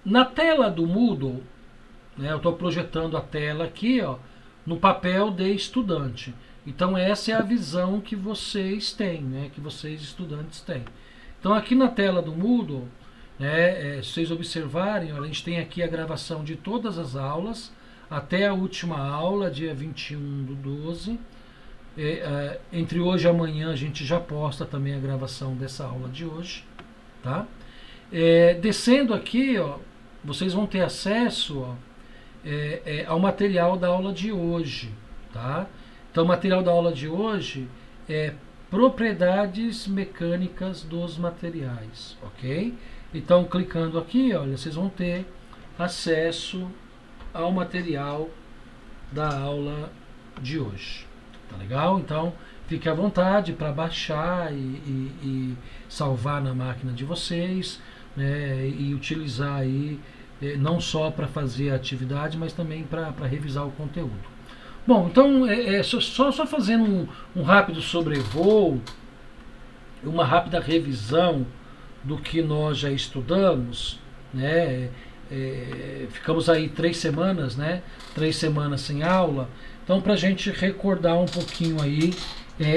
Na tela do Moodle, né, eu estou projetando a tela aqui, ó, no papel de estudante. Então essa é a visão que vocês têm, né, que vocês estudantes têm. Então aqui na tela do Moodle, né, se vocês observarem, ó, a gente tem aqui a gravação de todas as aulas, até a última aula, dia 21/12. Entre hoje e amanhã a gente já posta também a gravação dessa aula de hoje. Tá? Descendo aqui, ó, vocês vão ter acesso, ó, ao material da aula de hoje. Tá? Então o material da aula de hoje é propriedades mecânicas dos materiais. Ok? Então clicando aqui, olha, vocês vão ter acesso ao material da aula de hoje. Tá legal? Então fique à vontade para baixar e salvar na máquina de vocês, né, e utilizar aí não só para fazer a atividade, mas também para revisar o conteúdo. Bom, então só fazendo um rápido sobrevoo, uma rápida revisão do que nós já estudamos, né? Ficamos aí 3 semanas, né? 3 semanas sem aula. Então, para a gente recordar um pouquinho aí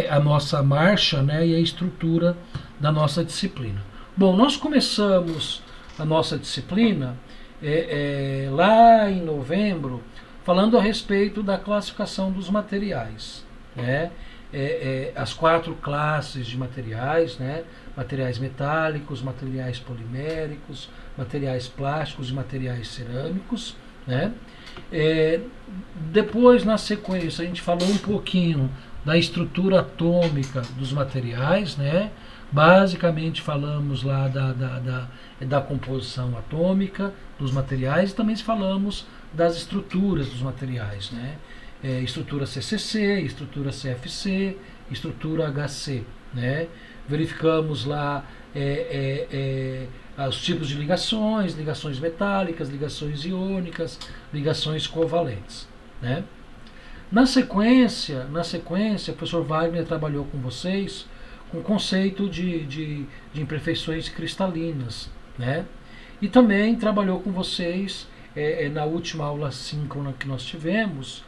a nossa marcha, né? E a estrutura da nossa disciplina. Bom, nós começamos a nossa disciplina lá em novembro, falando a respeito da classificação dos materiais, né? As 4 classes de materiais, né? Materiais metálicos, materiais poliméricos, materiais plásticos e materiais cerâmicos, né? Depois, na sequência, a gente falou um pouquinho da estrutura atômica dos materiais, né? Basicamente falamos lá da composição atômica dos materiais e também falamos das estruturas dos materiais, né? Estrutura CCC, estrutura CFC, estrutura HC, né? Verificamos lá os tipos de ligações, ligações metálicas, ligações iônicas, ligações covalentes, né? Na sequência, o professor Wagner trabalhou com vocês com o conceito de imperfeições cristalinas, né? E também trabalhou com vocês, na última aula síncrona que nós tivemos,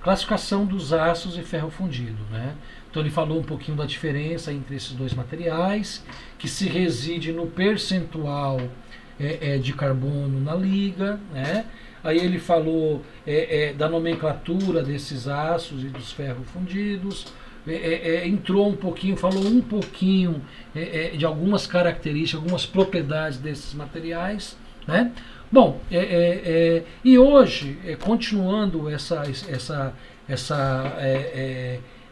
classificação dos aços e ferro fundido, né? Então ele falou um pouquinho da diferença entre esses dois materiais, que se reside no percentual de carbono na liga, né? Aí ele falou da nomenclatura desses aços e dos ferros fundidos, entrou um pouquinho, falou um pouquinho de algumas características, algumas propriedades desses materiais, né? Bom, e hoje, continuando essa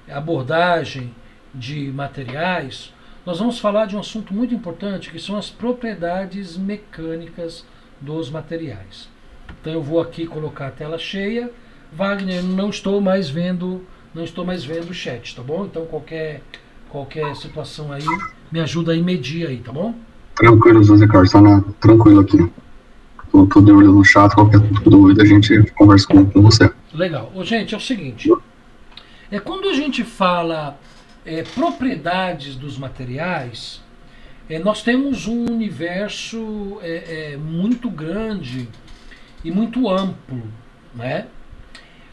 abordagem de materiais, nós vamos falar de um assunto muito importante, que são as propriedades mecânicas dos materiais. Então eu vou aqui colocar a tela cheia. Wagner, não estou mais vendo o chat, tá bom? Então qualquer situação aí, me ajuda a medir aí, tá bom? Tranquilo, José Carlos, tranquilo aqui. Tô de olho no chat, qualquer dúvida a gente conversa com você. Legal. Gente, é o seguinte, quando a gente fala propriedades dos materiais, nós temos um universo muito grande e muito amplo, né?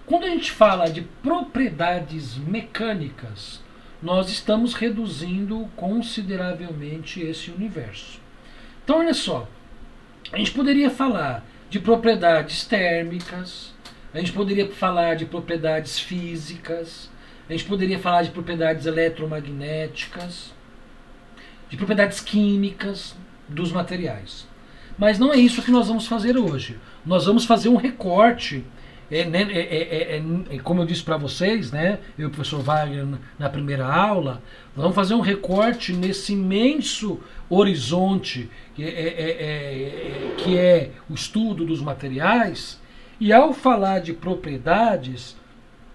Quando a gente fala de propriedades mecânicas, nós estamos reduzindo consideravelmente esse universo. Então, olha só, a gente poderia falar de propriedades térmicas, a gente poderia falar de propriedades físicas, a gente poderia falar de propriedades eletromagnéticas, de propriedades químicas dos materiais. Mas não é isso que nós vamos fazer hoje. Nós vamos fazer um recorte, como eu disse para vocês, né, eu e o professor Wagner na primeira aula, nós vamos fazer um recorte nesse imenso horizonte que é o estudo dos materiais, e ao falar de propriedades,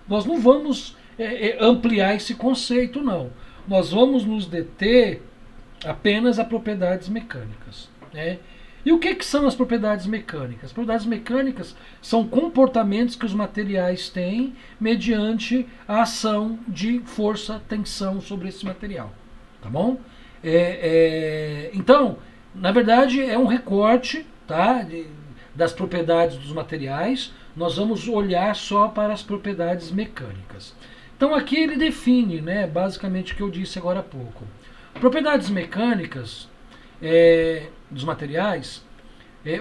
nós não vamos ampliar esse conceito, não. Nós vamos nos deter apenas a propriedades mecânicas, né? E o que são as propriedades mecânicas? As propriedades mecânicas são comportamentos que os materiais têm mediante a ação de força, tensão sobre esse material. Tá bom? Então, na verdade, é um recorte, tá, das propriedades dos materiais. Nós vamos olhar só para as propriedades mecânicas. Então aqui ele define, né, basicamente o que eu disse agora há pouco. Propriedades mecânicas dos materiais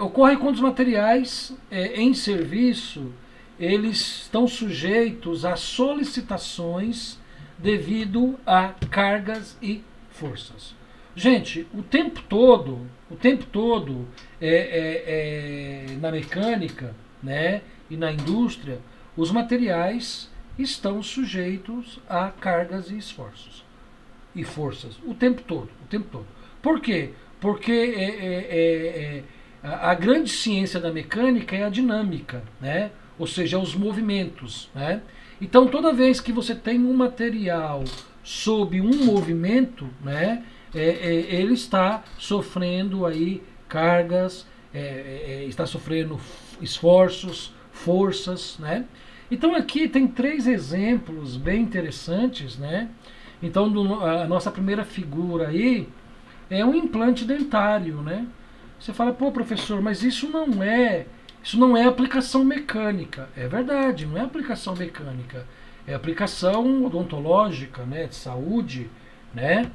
ocorrem quando os materiais em serviço eles estão sujeitos a solicitações devido a cargas e forças. Gente, o tempo todo na mecânica, né, e na indústria, os materiais estão sujeitos a cargas e esforços e forças o tempo todo, o tempo todo. Por quê? Porque a grande ciência da mecânica é a dinâmica, né? Ou seja, os movimentos, né? Então, toda vez que você tem um material sob um movimento, né, ele está sofrendo aí cargas, está sofrendo esforços, forças, né? Então aqui tem 3 exemplos bem interessantes, né? Então a nossa primeira figura aí é um implante dentário, né? Você fala, pô, professor, mas isso não é aplicação mecânica. É verdade, não é aplicação mecânica, é aplicação odontológica, né, de saúde, né?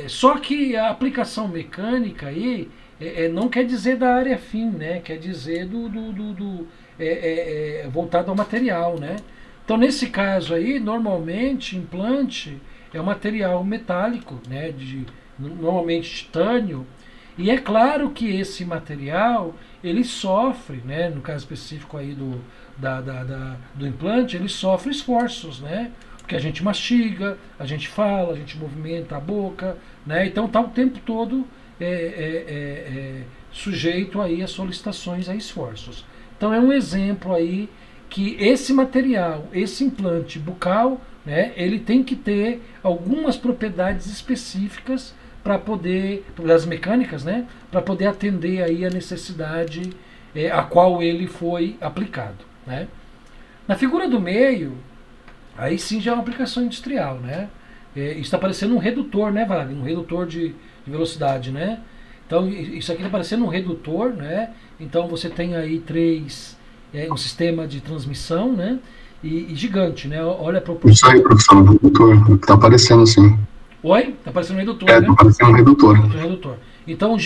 Só que a aplicação mecânica aí não quer dizer da área fim, né? Quer dizer voltado ao material, né? Então nesse caso aí, normalmente implante é um material metálico, né? Normalmente titânio. E é claro que esse material ele sofre, né? No caso específico aí do implante, ele sofre esforços, né? Porque a gente mastiga, a gente fala, a gente movimenta a boca, né? Então está o tempo todo sujeito aí a solicitações, a esforços. Então é um exemplo aí que esse material, esse implante bucal, né, ele tem que ter algumas propriedades específicas para poder, propriedades mecânicas, né, para poder atender aí a necessidade a qual ele foi aplicado, né. Na figura do meio, aí sim já é uma aplicação industrial, né. Está parecendo um redutor, né, Wagner? Um redutor de velocidade, né. Então isso aqui está parecendo um redutor, né. Então você tem aí um sistema de transmissão, né, e gigante, né. Olha a proporção. Isso aí, professor, um redutor, está aparecendo sim. Oi? Está parecendo um redutor, né? Está parecendo um redutor. Então,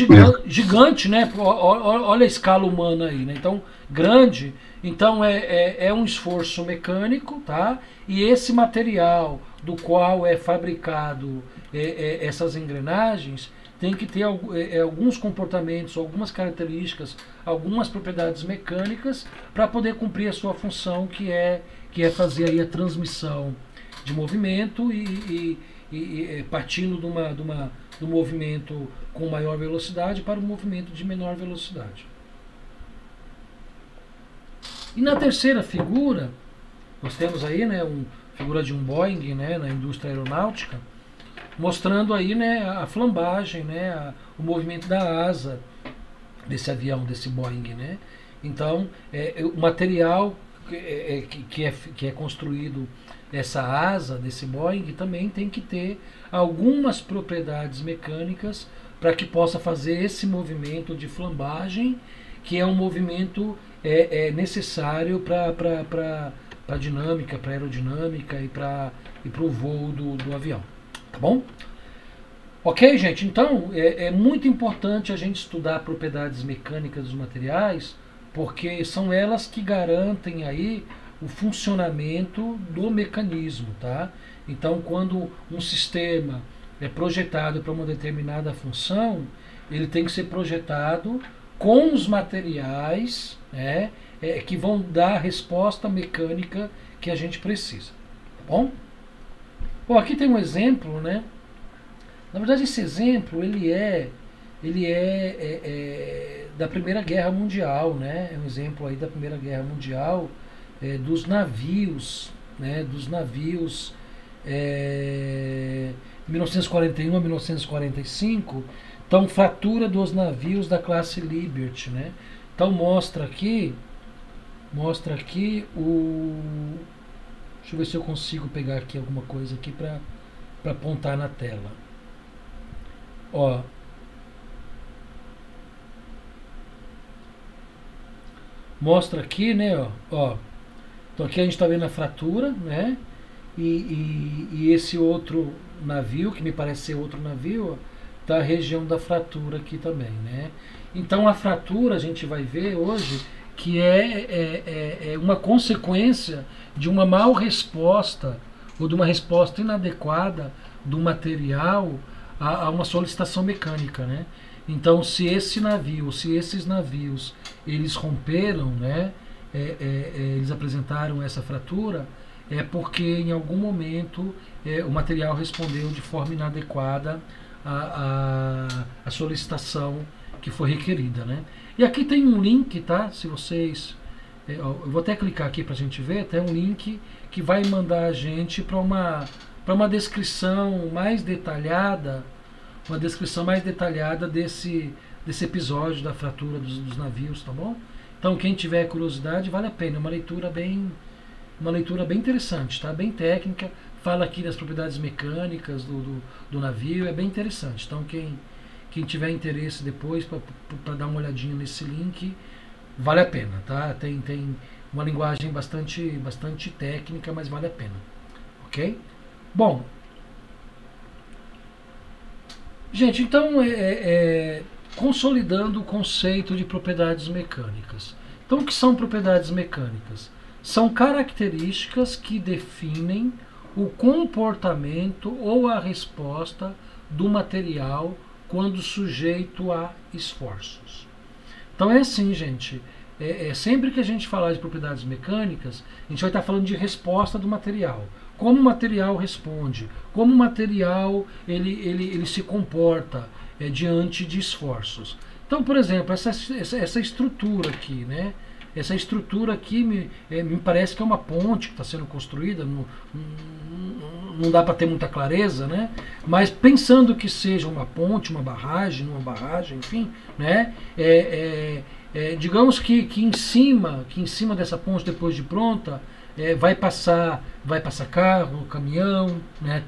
gigante, né? Olha a escala humana aí, né? Então, grande. Então, é um esforço mecânico, tá? E esse material do qual é fabricado essas engrenagens tem que ter alguns comportamentos, algumas características, algumas propriedades mecânicas para poder cumprir a sua função, que é fazer aí a transmissão de movimento e partindo do movimento com maior velocidade para um movimento de menor velocidade. E na terceira figura, nós temos aí, né, figura de um Boeing, né, na indústria aeronáutica, mostrando aí, né, a flambagem, né, o movimento da asa desse avião, desse Boeing, né. Então, o material que é construído essa asa desse Boeing também tem que ter algumas propriedades mecânicas para que possa fazer esse movimento de flambagem, que é um movimento necessário para a dinâmica, para a aerodinâmica e para o voo do avião. Tá bom? Ok, gente? Então, é muito importante a gente estudar propriedades mecânicas dos materiais, porque são elas que garantem aí o funcionamento do mecanismo, tá? Então, quando um sistema é projetado para uma determinada função, ele tem que ser projetado com os materiais, né, que vão dar a resposta mecânica que a gente precisa, tá bom? Bom, aqui tem um exemplo, né? Na verdade, esse exemplo ele é da Primeira Guerra Mundial, né? É um exemplo aí da Primeira Guerra Mundial, dos navios, né? Dos navios 1941 a 1945. Então, fratura dos navios da classe Liberty, né? Então mostra aqui o... Deixa eu ver se eu consigo pegar aqui alguma coisa aqui para apontar na tela. Ó, mostra aqui, né? Ó, então aqui a gente está vendo a fratura, né? E esse outro navio, que me parece ser outro navio, está a região da fratura aqui também, né? Então a fratura a gente vai ver hoje que é uma consequência de uma mal resposta ou de uma resposta inadequada do material a uma solicitação mecânica, né? Então se esse navio, se esses navios eles romperam, né? Eles apresentaram essa fratura, é porque em algum momento o material respondeu de forma inadequada à solicitação que foi requerida, né? E aqui tem um link, tá? Se vocês... eu vou até clicar aqui para a gente ver, tem um link que vai mandar a gente para uma descrição mais detalhada, desse episódio da fratura dos navios, tá bom? Então quem tiver curiosidade, vale a pena, é uma leitura bem interessante, tá? Bem técnica, fala aqui das propriedades mecânicas do navio, é bem interessante. Então quem tiver interesse depois para dar uma olhadinha nesse link, vale a pena, tá? Tem uma linguagem bastante técnica, mas vale a pena, ok? Bom, gente, então consolidando o conceito de propriedades mecânicas. Então o que são propriedades mecânicas? São características que definem o comportamento ou a resposta do material quando sujeito a esforços. Então é assim, gente, sempre que a gente falar de propriedades mecânicas, a gente vai estar falando de resposta do material. Como o material responde, como o material ele se comporta diante de esforços. Então, por exemplo, essa estrutura aqui, né? Essa estrutura aqui me parece que é uma ponte que está sendo construída, não dá para ter muita clareza, né? Mas pensando que seja uma ponte, uma barragem, enfim, né? Digamos que em cima dessa ponte, depois de pronta, vai passar carro, caminhão, né?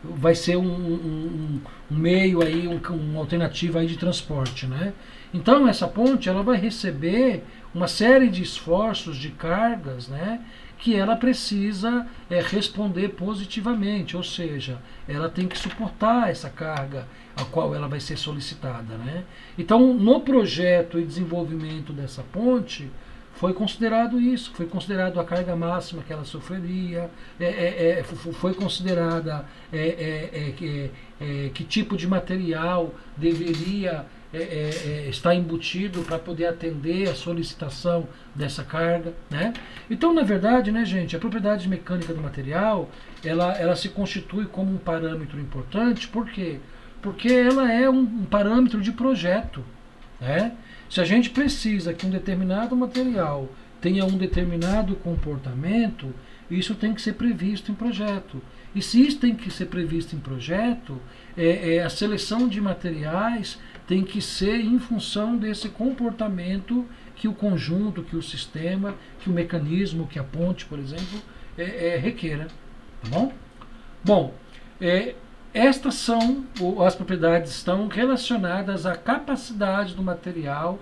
Vai ser um meio aí, uma alternativa aí de transporte, né? Então essa ponte ela vai receber uma série de esforços, de cargas, né? Que ela precisa responder positivamente, ou seja, ela tem que suportar essa carga a qual ela vai ser solicitada, né? Então no projeto e desenvolvimento dessa ponte foi considerado isso, foi considerado a carga máxima que ela sofreria, foi considerada que tipo de material deveria estar embutido para poder atender a solicitação dessa carga, né? Então, na verdade, né, gente, a propriedade mecânica do material, ela se constitui como um parâmetro importante, por quê? Porque ela é um parâmetro de projeto, né? Se a gente precisa que um determinado material tenha um determinado comportamento, isso tem que ser previsto em projeto. E se isso tem que ser previsto em projeto, a seleção de materiais tem que ser em função desse comportamento que o conjunto, que o sistema, que o mecanismo, que a ponte, por exemplo, requeira. Tá bom? Bom, estas são, as propriedades estão relacionadas à capacidade do material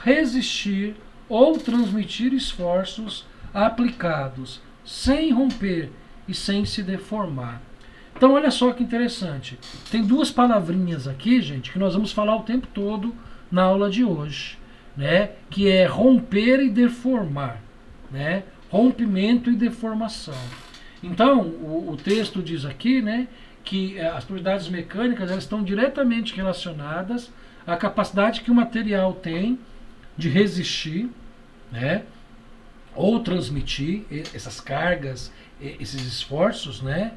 resistir ou transmitir esforços aplicados sem romper e sem se deformar. Então olha só que interessante. Tem duas palavrinhas aqui, gente, que nós vamos falar o tempo todo na aula de hoje, né? Que é romper e deformar, né? Rompimento e deformação. Então o texto diz aqui, né, que as propriedades mecânicas elas estão diretamente relacionadas à capacidade que o material tem de resistir, né, ou transmitir essas cargas, esses esforços, né,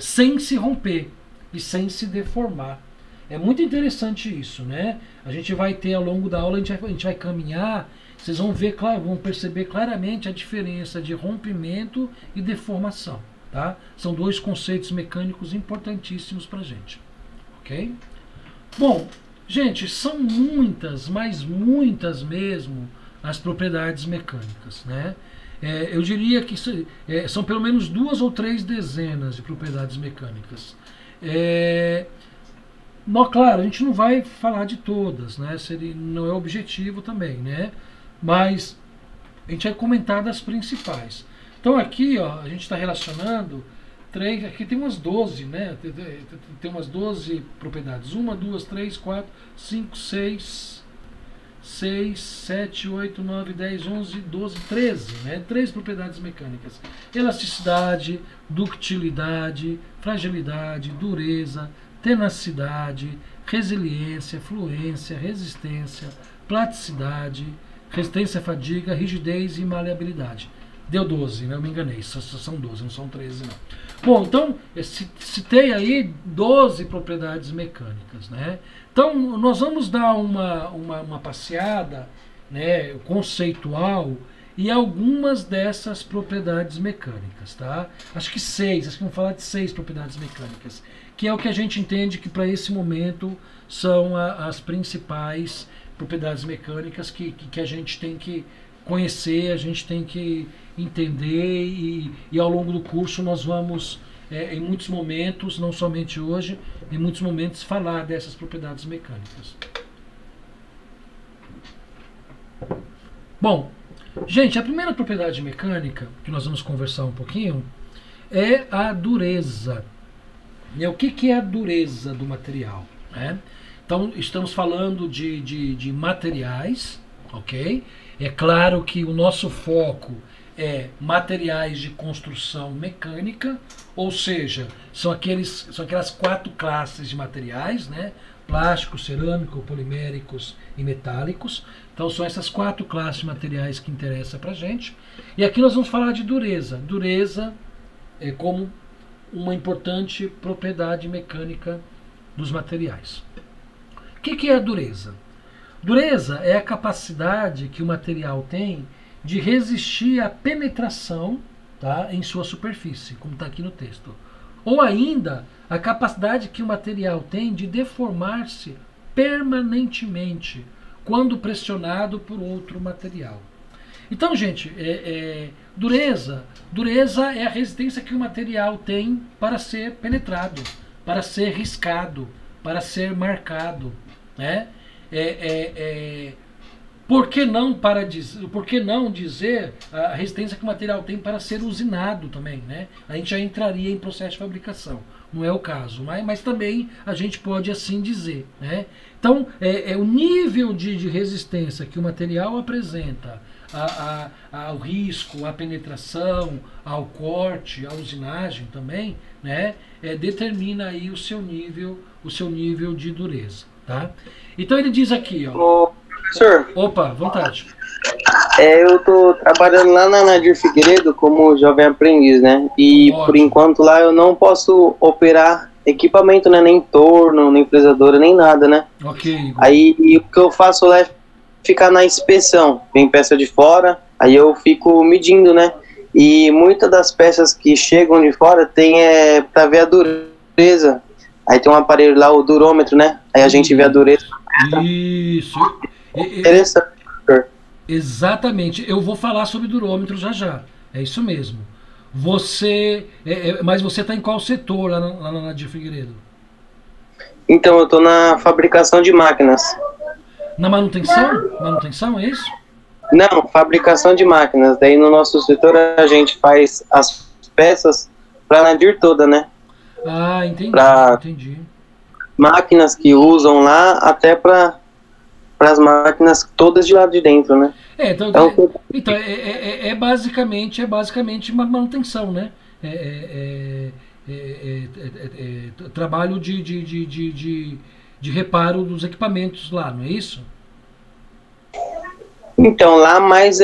sem se romper e sem se deformar. É muito interessante isso, né? A gente vai ter ao longo da aula, a gente vai caminhar, vocês vão ver, vão perceber claramente a diferença de rompimento e deformação, tá? São dois conceitos mecânicos importantíssimos para a gente, ok? Bom, gente, são muitas, mas muitas mesmo, as propriedades mecânicas, né? Eu diria que são pelo menos 2 ou 3 dezenas de propriedades mecânicas. Claro, a gente não vai falar de todas, né? Não é o objetivo também, né? Mas a gente vai comentar das principais. Então aqui, ó, a gente está relacionando aqui tem umas 12, né? Tem umas 12 propriedades. 1, 2, 3, 4, 5, 6, 7, 8, 9, 10, 11, 12, 13, né? 13 propriedades mecânicas. Elasticidade, ductilidade, fragilidade, dureza, tenacidade, resiliência, fluência, resistência, plasticidade, resistência à fadiga, rigidez e maleabilidade. Deu 12, né? Eu me enganei, são 12, não são 13 não. Bom, então, citei aí 12 propriedades mecânicas, né? Então, nós vamos dar uma passeada, né, conceitual e algumas dessas propriedades mecânicas, tá? Acho que vamos falar de 6 propriedades mecânicas, que é o que a gente entende que para esse momento são as principais propriedades mecânicas que a gente tem que conhecer, a gente tem que entender e ao longo do curso nós vamos, em muitos momentos, não somente hoje, em muitos momentos falar dessas propriedades mecânicas. Bom, gente, a primeira propriedade mecânica que nós vamos conversar um pouquinho é a dureza. E o que é a dureza do material, né? Então, estamos falando de materiais, ok? É claro que o nosso foco é materiais de construção mecânica, ou seja, são aquelas 4 classes de materiais, né? Plásticos, cerâmicos, poliméricos e metálicos. Então são essas 4 classes de materiais que interessam para a gente. E aqui nós vamos falar de dureza. Dureza é como uma importante propriedade mecânica dos materiais. O que é a dureza? Dureza é a capacidade que o material tem de resistir à penetração, tá, em sua superfície, como está aqui no texto. Ou ainda, a capacidade que o material tem de deformar-se permanentemente quando pressionado por outro material. Então, gente, dureza é a resistência que o material tem para ser penetrado, para ser riscado, para ser marcado, né? Por que não dizer a resistência que o material tem para ser usinado também, né? A gente já entraria em processo de fabricação. Não é o caso, mas também a gente pode assim dizer, né? Então, o nível de resistência que o material apresenta ao risco, à penetração, ao corte, à usinagem também, né? Determina aí o seu nível de dureza, tá? Então ele diz aqui, ó. Professor. Opa, vontade. Eu tô trabalhando lá na Nadir Figueiredo como jovem aprendiz, né? E Ótimo. Por enquanto lá eu não posso operar equipamento, né? Nem torno, nem fresadora, nem nada, né? Ok, Igor. Aí o que eu faço lá é ficar na inspeção. Vem peça de fora, aí eu fico medindo, né? E muitas das peças que chegam de fora tem pra ver a dureza. Aí tem um aparelho lá, o durômetro, né? Aí a gente vê a dureza. Isso. Interessante. Exatamente. Eu vou falar sobre durômetro já. É isso mesmo. Mas você está em qual setor lá na Nadir Figueiredo? Então, eu tô na fabricação de máquinas. Na manutenção? Manutenção, é isso? Não, fabricação de máquinas. Daí no nosso setor a gente faz as peças para a Nadir toda, né? Ah, entendi. Entendi. Máquinas que usam lá até para as máquinas todas de lado de dentro, né? Então é basicamente uma manutenção, né? Trabalho de reparo dos equipamentos lá, não é isso? Então, lá mais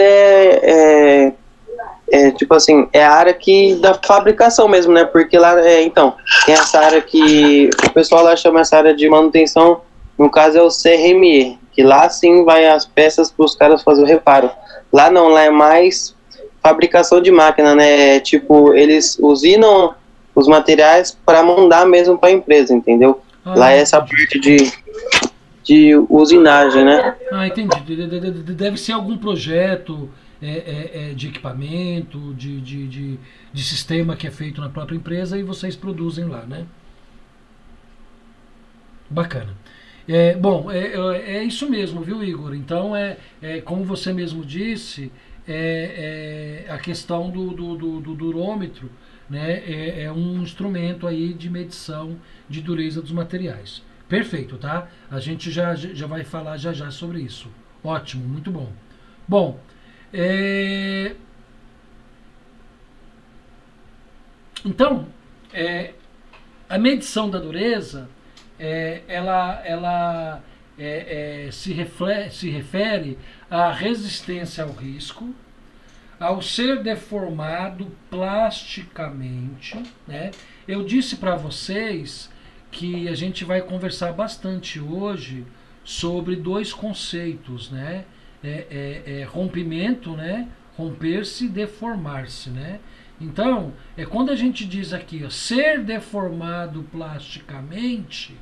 tipo assim, é a área da fabricação mesmo, né? Porque lá, então, tem essa área que o pessoal lá chama essa área de manutenção, no caso é o CRME, que lá sim vai as peças para os caras fazer o reparo. Lá não, lá é mais fabricação de máquina, né? Tipo, eles usinam os materiais para mandar mesmo para a empresa, entendeu? Lá é essa parte de usinagem, né? Ah, entendi. Deve ser algum projeto de equipamento, de sistema que é feito na própria empresa e vocês produzem lá, né? Bacana. Bom, é isso mesmo, viu, Igor? Então, como você mesmo disse, a questão do durômetro, né, é um instrumento aí de medição de dureza dos materiais. Perfeito, tá? A gente já vai falar já sobre isso. Ótimo, muito bom. Bom, então, a medição da dureza, ela se refere à resistência ao risco, ao ser deformado plasticamente, né? Eu disse para vocês que a gente vai conversar bastante hoje sobre dois conceitos, né? Rompimento, né? Romper-se e deformar-se, né? Então, quando a gente diz aqui, ó, ser deformado plasticamente,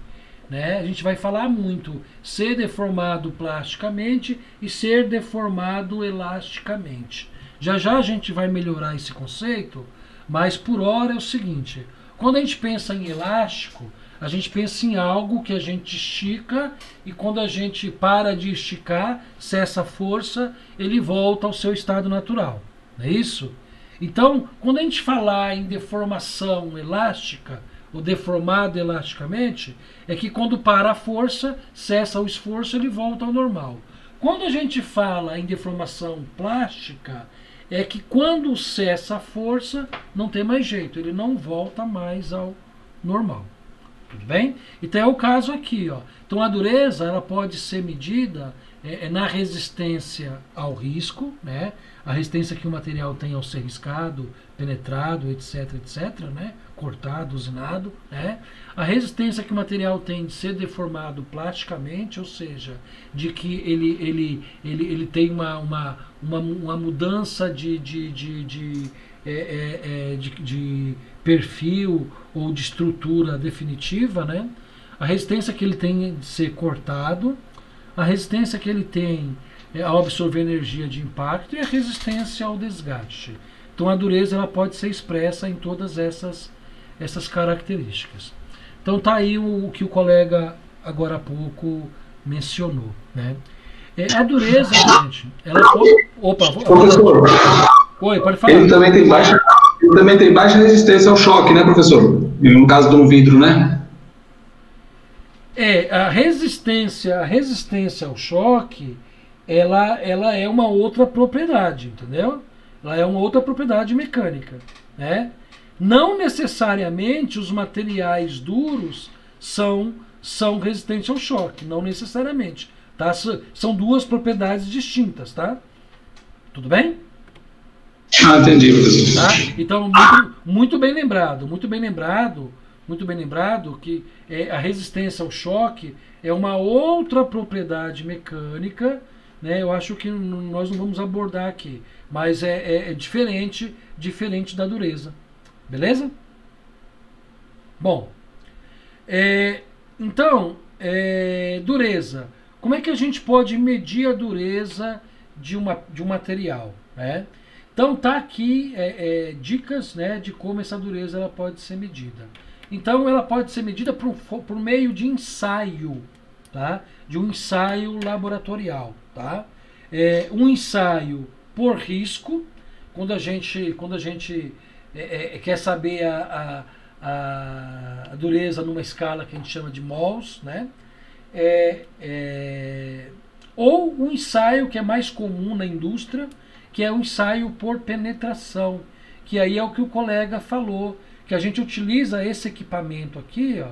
né? A gente vai falar muito ser deformado plasticamente e ser deformado elasticamente. Já a gente vai melhorar esse conceito, mas por hora é o seguinte: quando a gente pensa em elástico, a gente pensa em algo que a gente estica e quando a gente para de esticar, cessa a força, ele volta ao seu estado natural. Não é isso? Então, quando a gente falar em deformação elástica, ou deformado elasticamente, é que quando para a força, cessa o esforço, ele volta ao normal. Quando a gente fala em deformação plástica, é que quando cessa a força, não tem mais jeito, ele não volta mais ao normal. Tudo bem? Então é o caso aqui, ó. Então a dureza, ela pode ser medida na resistência ao risco, né? A resistência que o material tem ao ser riscado, penetrado, etc, né? Cortado, usinado, né? A resistência que o material tem de ser deformado plasticamente, ou seja, de que ele tem uma mudança de perfil ou de estrutura definitiva, né? A resistência que ele tem de ser cortado, a resistência que ele tem ao absorver energia de impacto e a resistência ao desgaste. Então a dureza ela pode ser expressa em todas essas características. Então tá aí o que o colega agora há pouco mencionou, né? A dureza, gente, ela pode... Opa, professor. Oi, pode falar. Ele também tem baixa resistência ao choque, né, professor? No caso de um vidro, né? A resistência ao choque, ela é uma outra propriedade, entendeu? Ela é uma outra propriedade mecânica, né? Não necessariamente os materiais duros são resistentes ao choque, não necessariamente, tá? São duas propriedades distintas, tá? Tudo bem? Entendi, professor. Tá? Então, muito bem lembrado que a resistência ao choque é uma outra propriedade mecânica, né? Eu acho que nós não vamos abordar aqui, mas é diferente da dureza. Beleza? Bom, então, dureza. Como é que a gente pode medir a dureza de um material, né? Então tá aqui dicas, né, de como essa dureza ela pode ser medida. Então ela pode ser medida por meio de ensaio, tá? De um ensaio laboratorial, tá? Um ensaio por risco, quando a gente quer saber a dureza numa escala que a gente chama de mols, né? Ou um ensaio que é mais comum na indústria, que é o ensaio por penetração, que aí é o que o colega falou, que a gente utiliza esse equipamento aqui, ó,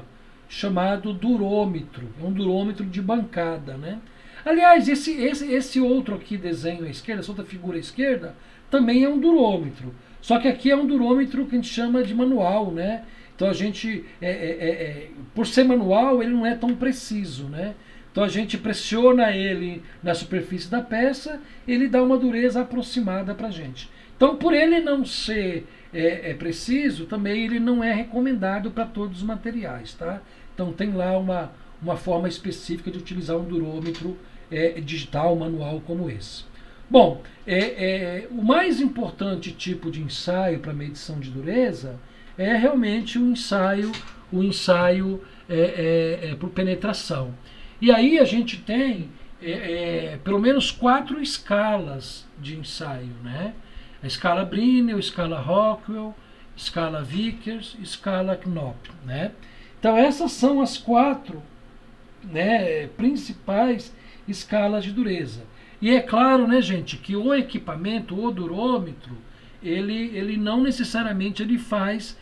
chamado durômetro, é um durômetro de bancada, né? Aliás, esse outro aqui desenho à esquerda, essa outra figura à esquerda, também é um durômetro, só que aqui é um durômetro que a gente chama de manual, né? Então a gente, por ser manual, ele não é tão preciso, né? Então a gente pressiona ele na superfície da peça, ele dá uma dureza aproximada para a gente. Então, por ele não ser preciso, também ele não é recomendado para todos os materiais, tá? Então tem lá uma forma específica de utilizar um durômetro digital, manual como esse. Bom, o mais importante tipo de ensaio para medição de dureza é realmente o ensaio o ensaio por penetração. E aí a gente tem pelo menos 4 escalas de ensaio, né? A escala Brinell, a escala Rockwell, escala Vickers, escala Knopp, né? Então essas são as 4, né, principais escalas de dureza. E é claro, né, gente, que o equipamento, o durômetro, ele não necessariamente ele faz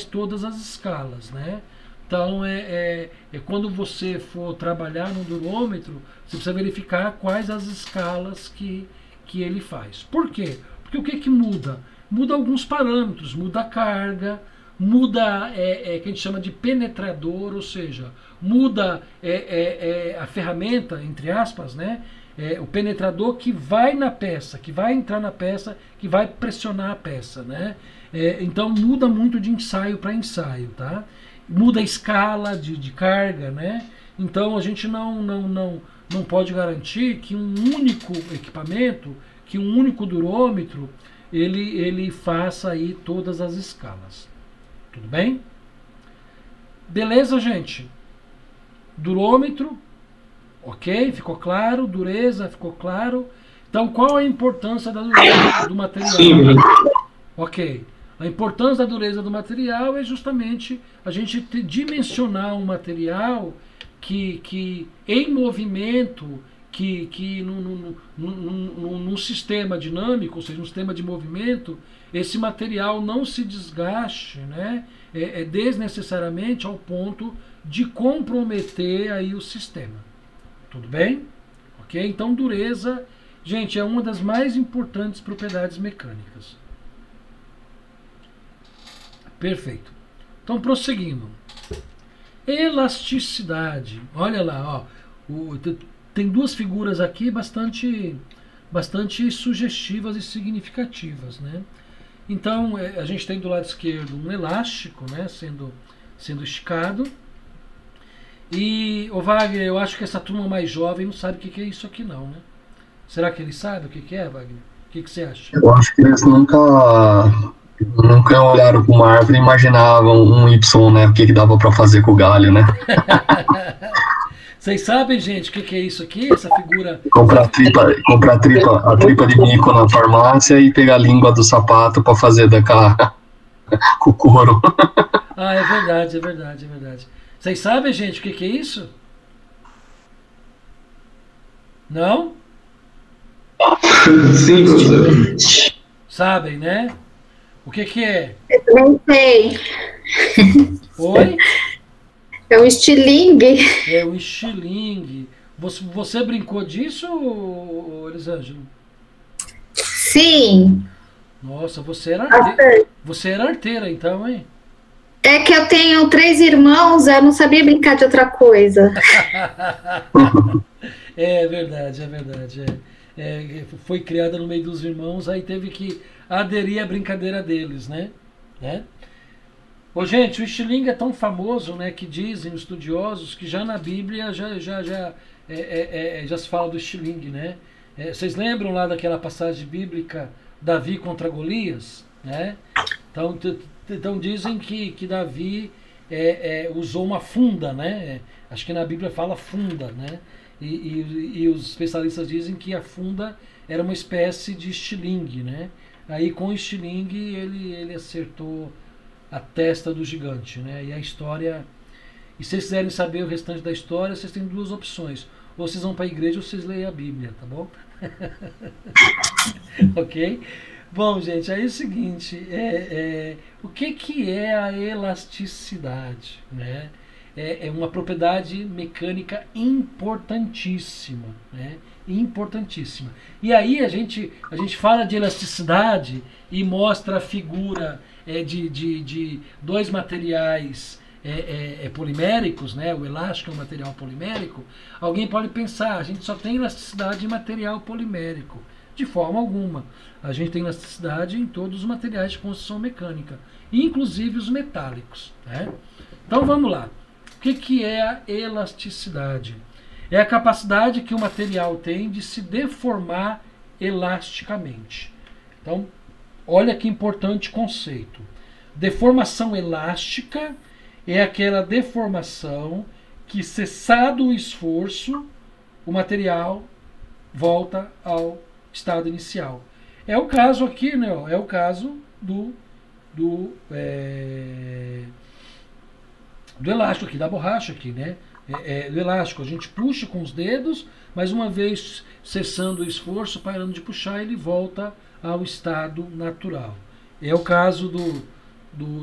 todas as escalas, né? Então quando você for trabalhar no durômetro, você precisa verificar quais as escalas que ele faz. Por quê? Porque o que muda? Muda alguns parâmetros, muda a carga, muda que a gente chama de penetrador, ou seja, muda a ferramenta, entre aspas, né? O penetrador que vai na peça, que vai entrar na peça, que vai pressionar a peça, né? Então muda muito de ensaio para ensaio, tá? Muda a escala de carga, né? Então a gente não pode garantir que um único equipamento, que um único durômetro, ele faça aí todas as escalas. Tudo bem? Beleza, gente? Durômetro, ok? Ficou claro? Dureza, ficou claro? Então, qual a importância da dureza do material? Sim. Ok. A importância da dureza do material é justamente a gente dimensionar um material que em movimento, que num sistema dinâmico, ou seja, num sistema de movimento, esse material não se desgaste, né, desnecessariamente ao ponto de comprometer aí o sistema. Tudo bem? Ok? Então, dureza, gente, é uma das mais importantes propriedades mecânicas. Perfeito. Então, prosseguindo. Elasticidade. Olha lá, ó. Tem 2 figuras aqui bastante sugestivas e significativas, né? Então, a gente tem do lado esquerdo um elástico, né, sendo esticado. E, Wagner, eu acho que essa turma mais jovem não sabe o que é isso aqui não, né? Será que eles sabem o que é, Wagner? O que você acha? Eu acho que eles nunca olharam para uma árvore e imaginavam um Y, né? O que dava para fazer com o galho, né? Vocês sabem, gente, o que é isso aqui? Essa figura... Comprar a tripa de mico na farmácia e pegar a língua do sapato para fazer com o couro. Ah, é verdade, é verdade, é verdade. Vocês sabem, gente, o que é isso? Não? Sim, professor. Sabem, né? O que é? Eu não sei. Oi? É um estilingue. É um estilingue. Você brincou disso, Elisângela? Sim. Nossa, você era arteira. Você era arteira, então, hein? É que eu tenho 3 irmãos, eu não sabia brincar de outra coisa. É verdade, é verdade. Foi criada no meio dos irmãos, aí teve que aderir à brincadeira deles, né? Ô, gente, o estilingue é tão famoso, né, que dizem os estudiosos que já na Bíblia já se fala do estilingue, né? Vocês lembram lá daquela passagem bíblica, Davi contra Golias, né? Então dizem que Davi usou uma funda, né? Acho que na Bíblia fala funda, né? E os especialistas dizem que a funda era uma espécie de estilingue, né? Aí com o estilingue ele acertou a testa do gigante, né? E a história... E se vocês quiserem saber o restante da história, vocês têm 2 opções. Ou vocês vão para a igreja ou vocês leem a Bíblia, tá bom? Ok? Bom, gente, aí é o seguinte, o que é a elasticidade, né? É uma propriedade mecânica importantíssima, né? Importantíssima. E aí a gente fala de elasticidade e mostra a figura de 2 materiais poliméricos, né? O elástico é um material polimérico. Alguém pode pensar, a gente só tem elasticidade em material polimérico. De forma alguma. A gente tem elasticidade em todos os materiais de construção mecânica, inclusive os metálicos, né? Então vamos lá. O que é a elasticidade? É a capacidade que o material tem de se deformar elasticamente. Então, olha que importante conceito. Deformação elástica é aquela deformação que, cessado o esforço, o material volta ao estado inicial. É o caso aqui, né? É o caso do elástico aqui, da borracha aqui, né? Do elástico. A gente puxa com os dedos, mas uma vez cessando o esforço, parando de puxar, ele volta ao estado natural. É o caso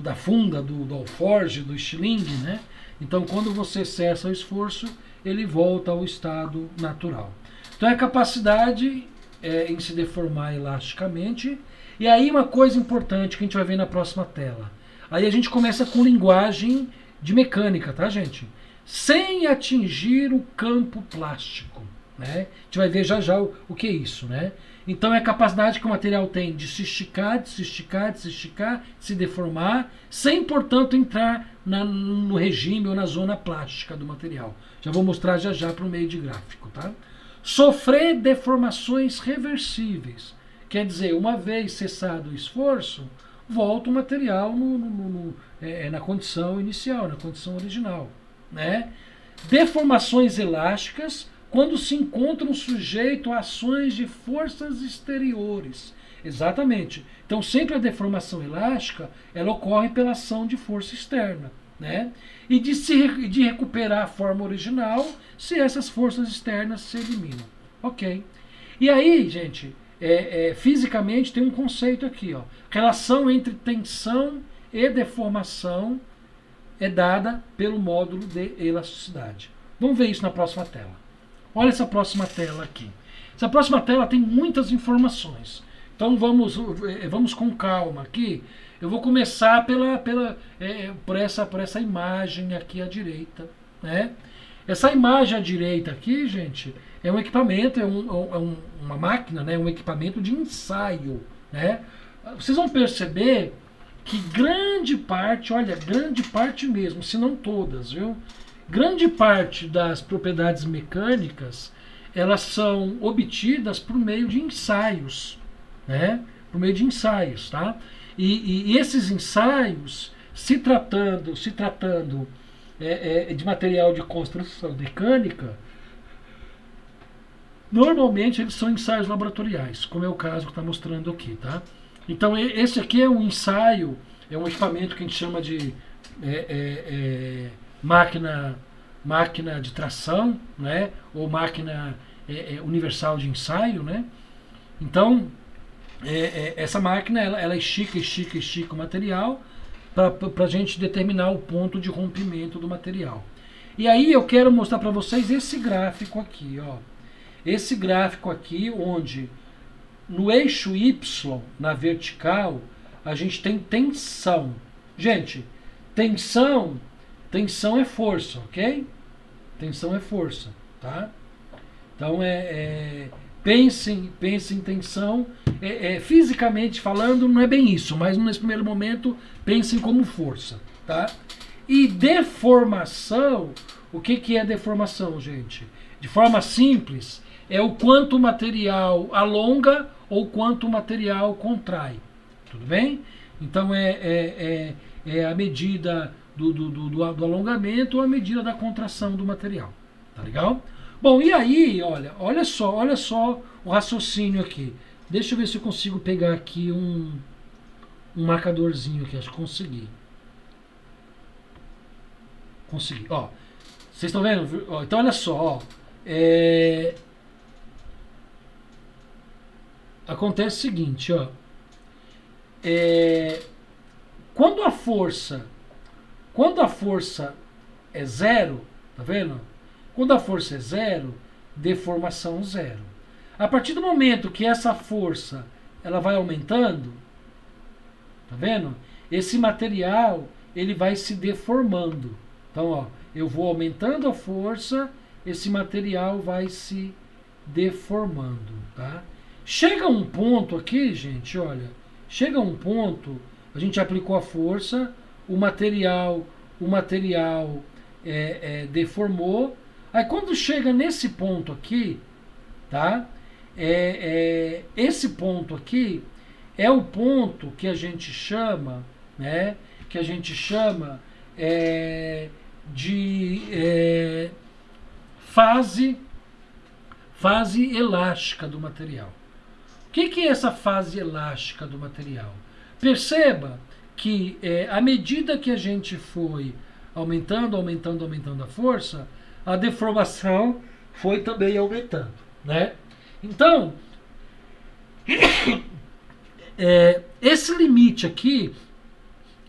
da funda, do alforge, do estilingue, né? Então, quando você cessa o esforço, ele volta ao estado natural. Então, é a capacidade em se deformar elasticamente. E aí, uma coisa importante que a gente vai ver na próxima tela. Aí a gente começa com linguagem de mecânica, tá, gente? Sem atingir o campo plástico, né? A gente vai ver já já o que é isso, né? Então é a capacidade que o material tem de se esticar, de se esticar, de se esticar, de se deformar, sem, portanto, entrar no regime ou na zona plástica do material. Já vou mostrar já já para o meio de gráfico, tá? Sofrer deformações reversíveis. Quer dizer, uma vez cessado o esforço, volta o material na condição inicial, na condição original, né? Deformações elásticas, quando se encontra um sujeito a ações de forças exteriores. Exatamente. Então, sempre a deformação elástica, ela ocorre pela ação de força externa, né? E de recuperar a forma original se essas forças externas se eliminam. Ok. E aí, gente, fisicamente tem um conceito aqui, ó. Relação entre tensão e deformação é dada pelo módulo de elasticidade. Vamos ver isso na próxima tela. Olha essa próxima tela aqui. Essa próxima tela tem muitas informações. Então vamos com calma aqui. Eu vou começar por essa imagem aqui à direita, né? Essa imagem à direita aqui, gente, é um equipamento, uma máquina, né? Um equipamento de ensaio, né? Vocês vão perceber que grande parte, olha, grande parte mesmo, se não todas, viu? Grande parte das propriedades mecânicas, elas são obtidas por meio de ensaios, né? Por meio de ensaios, tá? E esses ensaios, se tratando de material de construção mecânica, normalmente eles são ensaios laboratoriais, como é o caso que está mostrando aqui, tá? Então esse aqui é um ensaio, é um equipamento que a gente chama de máquina de tração, né? Ou máquina universal de ensaio, né? Então essa máquina ela estica o material para a gente determinar o ponto de rompimento do material. E aí eu quero mostrar para vocês esse gráfico aqui, ó. Esse gráfico aqui, onde no eixo Y, na vertical, a gente tem tensão. Gente, tensão é força, ok? Tensão é força, tá? Então pense em tensão. Fisicamente falando, não é bem isso, mas nesse primeiro momento pensem como força, tá? E deformação, o que é deformação, gente? De forma simples, é o quanto o material alonga ou quanto o material contrai, tudo bem? Então é a medida do alongamento ou a medida da contração do material, tá legal? Bom, e aí, olha só o raciocínio aqui. Deixa eu ver se eu consigo pegar aqui um marcadorzinho aqui. Acho que consegui. Consegui. Ó, vocês estão vendo? Ó, então olha só. Ó, acontece o seguinte, ó. Quando a força é zero, tá vendo? Quando a força é zero, deformação zero. A partir do momento que essa força ela vai aumentando, tá vendo? Esse material ele vai se deformando. Então, ó, eu vou aumentando a força, esse material vai se deformando, tá? Chega um ponto aqui, gente, olha, chega um ponto, a gente aplicou a força, o material deformou. Aí quando chega nesse ponto aqui, tá? Esse ponto aqui é o ponto que a gente chama, né? Que a gente chama fase elástica do material. O que é essa fase elástica do material? Perceba que à medida que a gente foi aumentando a força, a deformação foi também aumentando, né? Então, esse limite aqui,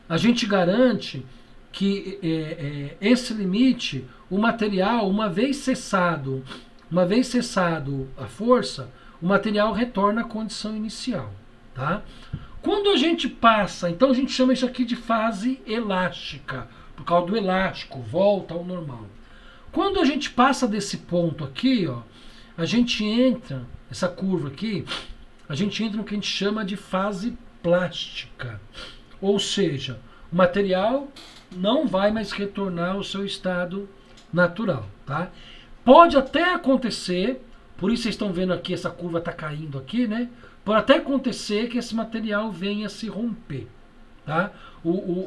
a gente garante que esse limite, o material, uma vez cessado a força, o material retorna à condição inicial, tá? Quando a gente passa, então a gente chama isso aqui de fase elástica, por causa do elástico, volta ao normal. Quando a gente passa desse ponto aqui, ó, a gente entra, essa curva aqui, a gente entra no que a gente chama de fase plástica. Ou seja, o material não vai mais retornar ao seu estado natural, tá? Pode até acontecer, por isso vocês estão vendo aqui, essa curva está caindo aqui, né? Pode até acontecer que esse material venha a se romper, tá?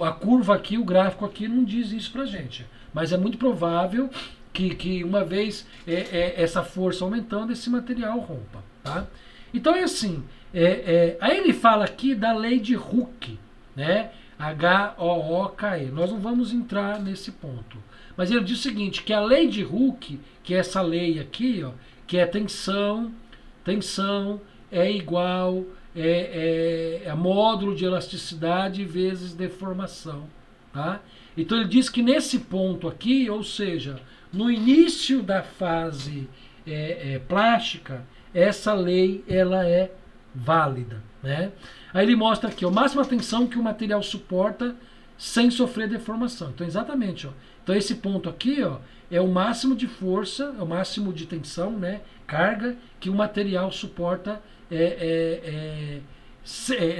A curva aqui, o gráfico aqui não diz isso pra gente, mas é muito provável que uma vez essa força aumentando, esse material rompa, tá? Então é assim, aí ele fala aqui da lei de Hooke, né? H-O-O-K-E. Nós não vamos entrar nesse ponto. Mas ele diz o seguinte, que a lei de Hooke, que é essa lei aqui, ó, que é tensão é igual a módulo de elasticidade vezes deformação, tá? Então ele diz que nesse ponto aqui, ou seja, no início da fase plástica, essa lei ela é válida, né? Aí ele mostra aqui a máxima tensão que o material suporta sem sofrer deformação. Então exatamente, ó. Então esse ponto aqui, ó, é o máximo de força, é o máximo de tensão, né, carga que o material suporta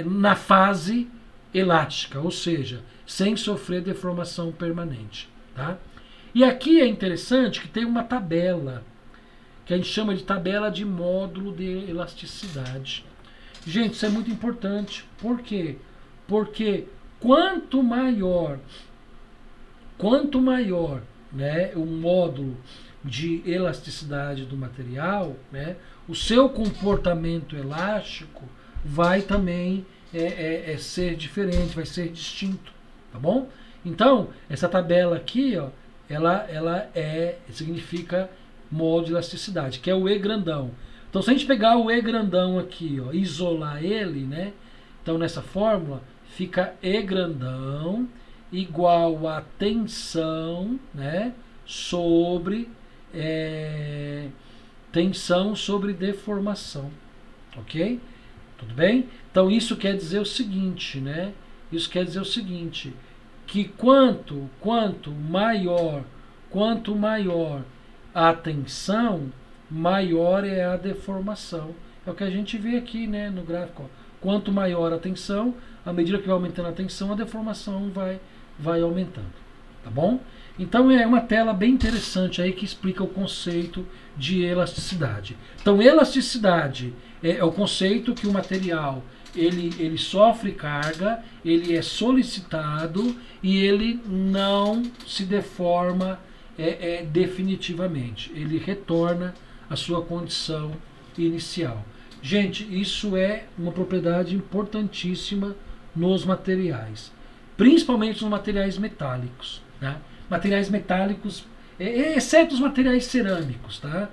na fase elástica, ou seja, sem sofrer deformação permanente, tá? E aqui é interessante que tem uma tabela que a gente chama de tabela de módulo de elasticidade. Gente, isso é muito importante. Por quê? Porque quanto maior, né, o módulo de elasticidade do material, né, o seu comportamento elástico vai também ser diferente, vai ser distinto, tá bom? Então, essa tabela aqui, ó, ela significa módulo de elasticidade, que é o E grandão. Então, se a gente pegar o E grandão aqui, ó, isolar ele, né? Então, nessa fórmula, fica E grandão igual a tensão, né? Sobre deformação. Ok? Tudo bem? Então, isso quer dizer o seguinte, né? Isso quer dizer o seguinte, que quanto maior a tensão, maior é a deformação. É o que a gente vê aqui, né, no gráfico. Ó. Quanto maior a tensão, à medida que vai aumentando a tensão, a deformação vai aumentando. Tá bom? Então é uma tela bem interessante aí que explica o conceito de elasticidade. Então elasticidade é o conceito que o material ele sofre carga, ele é solicitado e ele não se deforma definitivamente. Ele retorna à sua condição inicial. Gente, isso é uma propriedade importantíssima nos materiais, principalmente nos materiais metálicos, né? Materiais metálicos, exceto os materiais cerâmicos, tá?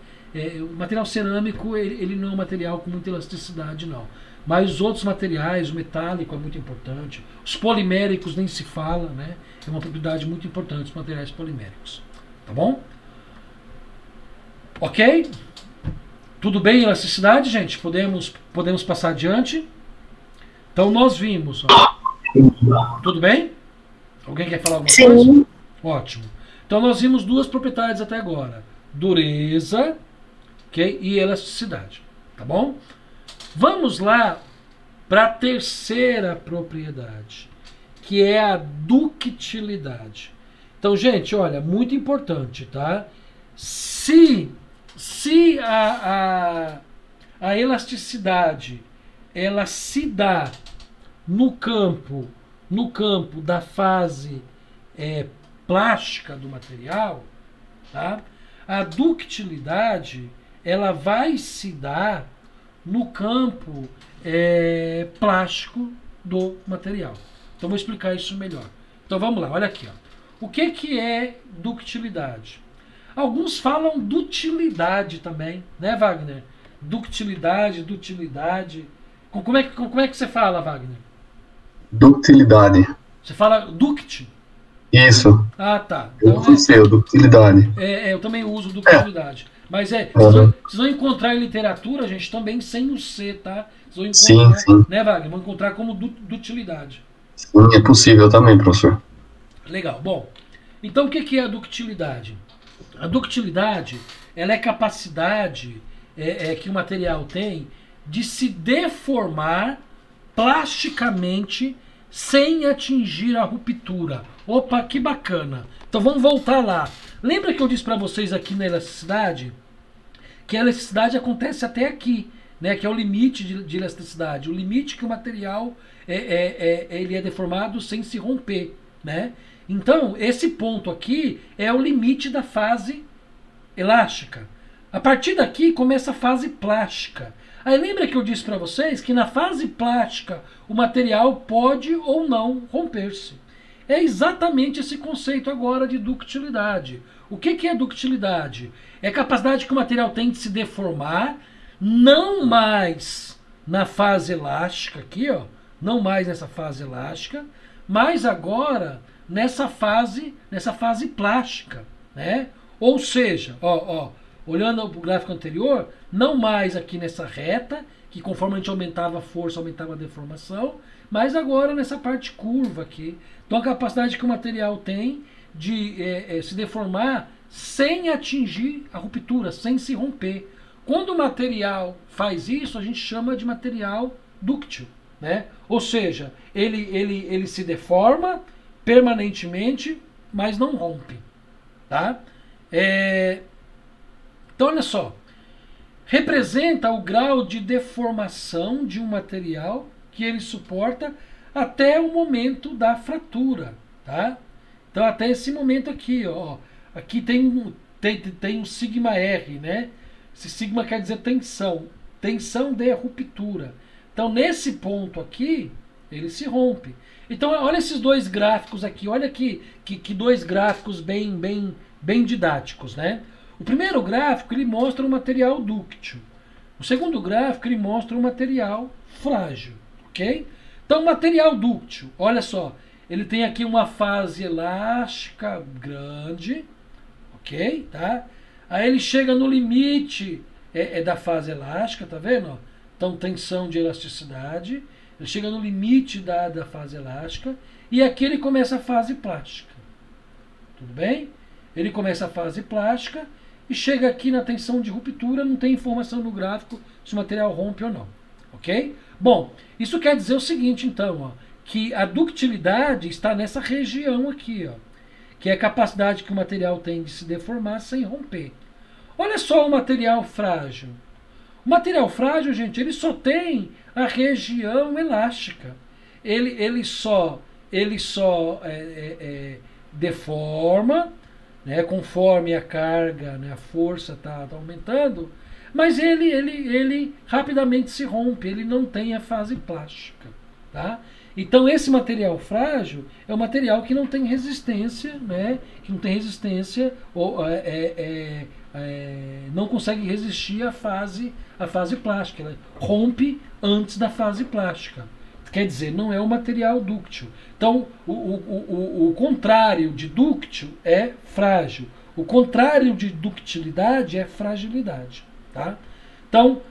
O material cerâmico ele não é um material com muita elasticidade, não. Mas os outros materiais, o metálico é muito importante. Os poliméricos nem se fala, né? É uma propriedade muito importante os materiais poliméricos. Tá bom? Ok? Tudo bem elasticidade, gente? Podemos passar adiante? Então nós vimos. Ó. Tudo bem? Alguém quer falar alguma coisa? Ótimo. Então nós vimos duas propriedades até agora. Dureza, okay, e elasticidade. Tá bom? Vamos lá para a terceira propriedade, que é a ductilidade. Então, gente, olha, muito importante, tá? Se a elasticidade ela se dá no campo da fase plástica do material, tá? A ductilidade ela vai se dar no campo plástico do material. Então vou explicar isso melhor. Então vamos lá, olha aqui. Ó. O que é ductilidade? Alguns falam dutilidade também, né, Wagner? Ductilidade, dutilidade. Como é que você fala, Wagner? Ductilidade. Você fala duct? Isso. Ah, tá. Eu Então, não sei, ductilidade. eu também uso ductilidade. Mas vocês vão encontrar em literatura, gente, também sem o C, tá? Vocês vão encontrar, Sim. né, Wagner? Vão encontrar como dutilidade. Sim, é possível também, professor. Legal. Bom, então o que é a ductilidade? A ductilidade, ela é a capacidade que o material tem de se deformar plasticamente sem atingir a ruptura. Opa, que bacana. Então vamos voltar lá. Lembra que eu disse para vocês aqui na elasticidade? Que a elasticidade acontece até aqui, né? Que é o limite de elasticidade. O limite que o material ele é deformado sem se romper, né? Então, esse ponto aqui é o limite da fase elástica. A partir daqui começa a fase plástica. Aí lembra que eu disse para vocês que na fase plástica o material pode ou não romper-se. É exatamente esse conceito agora de ductilidade. O que é ductilidade? É a capacidade que o material tem de se deformar, não mais na fase elástica aqui, ó, não mais nessa fase elástica, mas agora nessa fase plástica, né? Ou seja, olhando para o gráfico anterior, não mais aqui nessa reta, que conforme a gente aumentava a força, aumentava a deformação, mas agora nessa parte curva aqui. Então a capacidade que o material tem de se deformar sem atingir a ruptura, sem se romper. Quando o material faz isso, a gente chama de material dúctil, né? Ou seja, ele se deforma permanentemente, mas não rompe, tá? Então olha só, representa o grau de deformação de um material que ele suporta até o momento da fratura, tá? Então até esse momento aqui, ó, aqui tem um sigma R, né? Esse sigma quer dizer tensão de ruptura. Então nesse ponto aqui ele se rompe. Então olha esses dois gráficos aqui, olha que dois gráficos bem didáticos, né? O primeiro gráfico ele mostra um material dúctil. O segundo gráfico ele mostra um material frágil, ok? Então, material dúctil, olha só, ele tem aqui uma fase elástica grande, ok? Tá? Aí ele chega no limite da fase elástica, tá vendo? Então, tensão de elasticidade, ele chega no limite da fase elástica, e aqui ele começa a fase plástica. Tudo bem? Ele começa a fase plástica, e chega aqui na tensão de ruptura, não tem informação no gráfico se o material rompe ou não. Ok? Bom, isso quer dizer o seguinte, então, ó, que a ductilidade está nessa região aqui, ó, que é a capacidade que o material tem de se deformar sem romper. Olha só o material frágil. O material frágil, gente, ele só tem a região elástica. Ele só deforma, né, conforme a carga, né, a força está aumentando, mas ele rapidamente se rompe, ele não tem a fase plástica. Tá? Então esse material frágil é um material que não tem resistência, né, que não tem resistência, ou não consegue resistir à fase plástica, ela rompe antes da fase plástica. Quer dizer, não é um material dúctil. Então, o contrário de dúctil é frágil. O contrário de ductilidade é fragilidade. Tá? Então,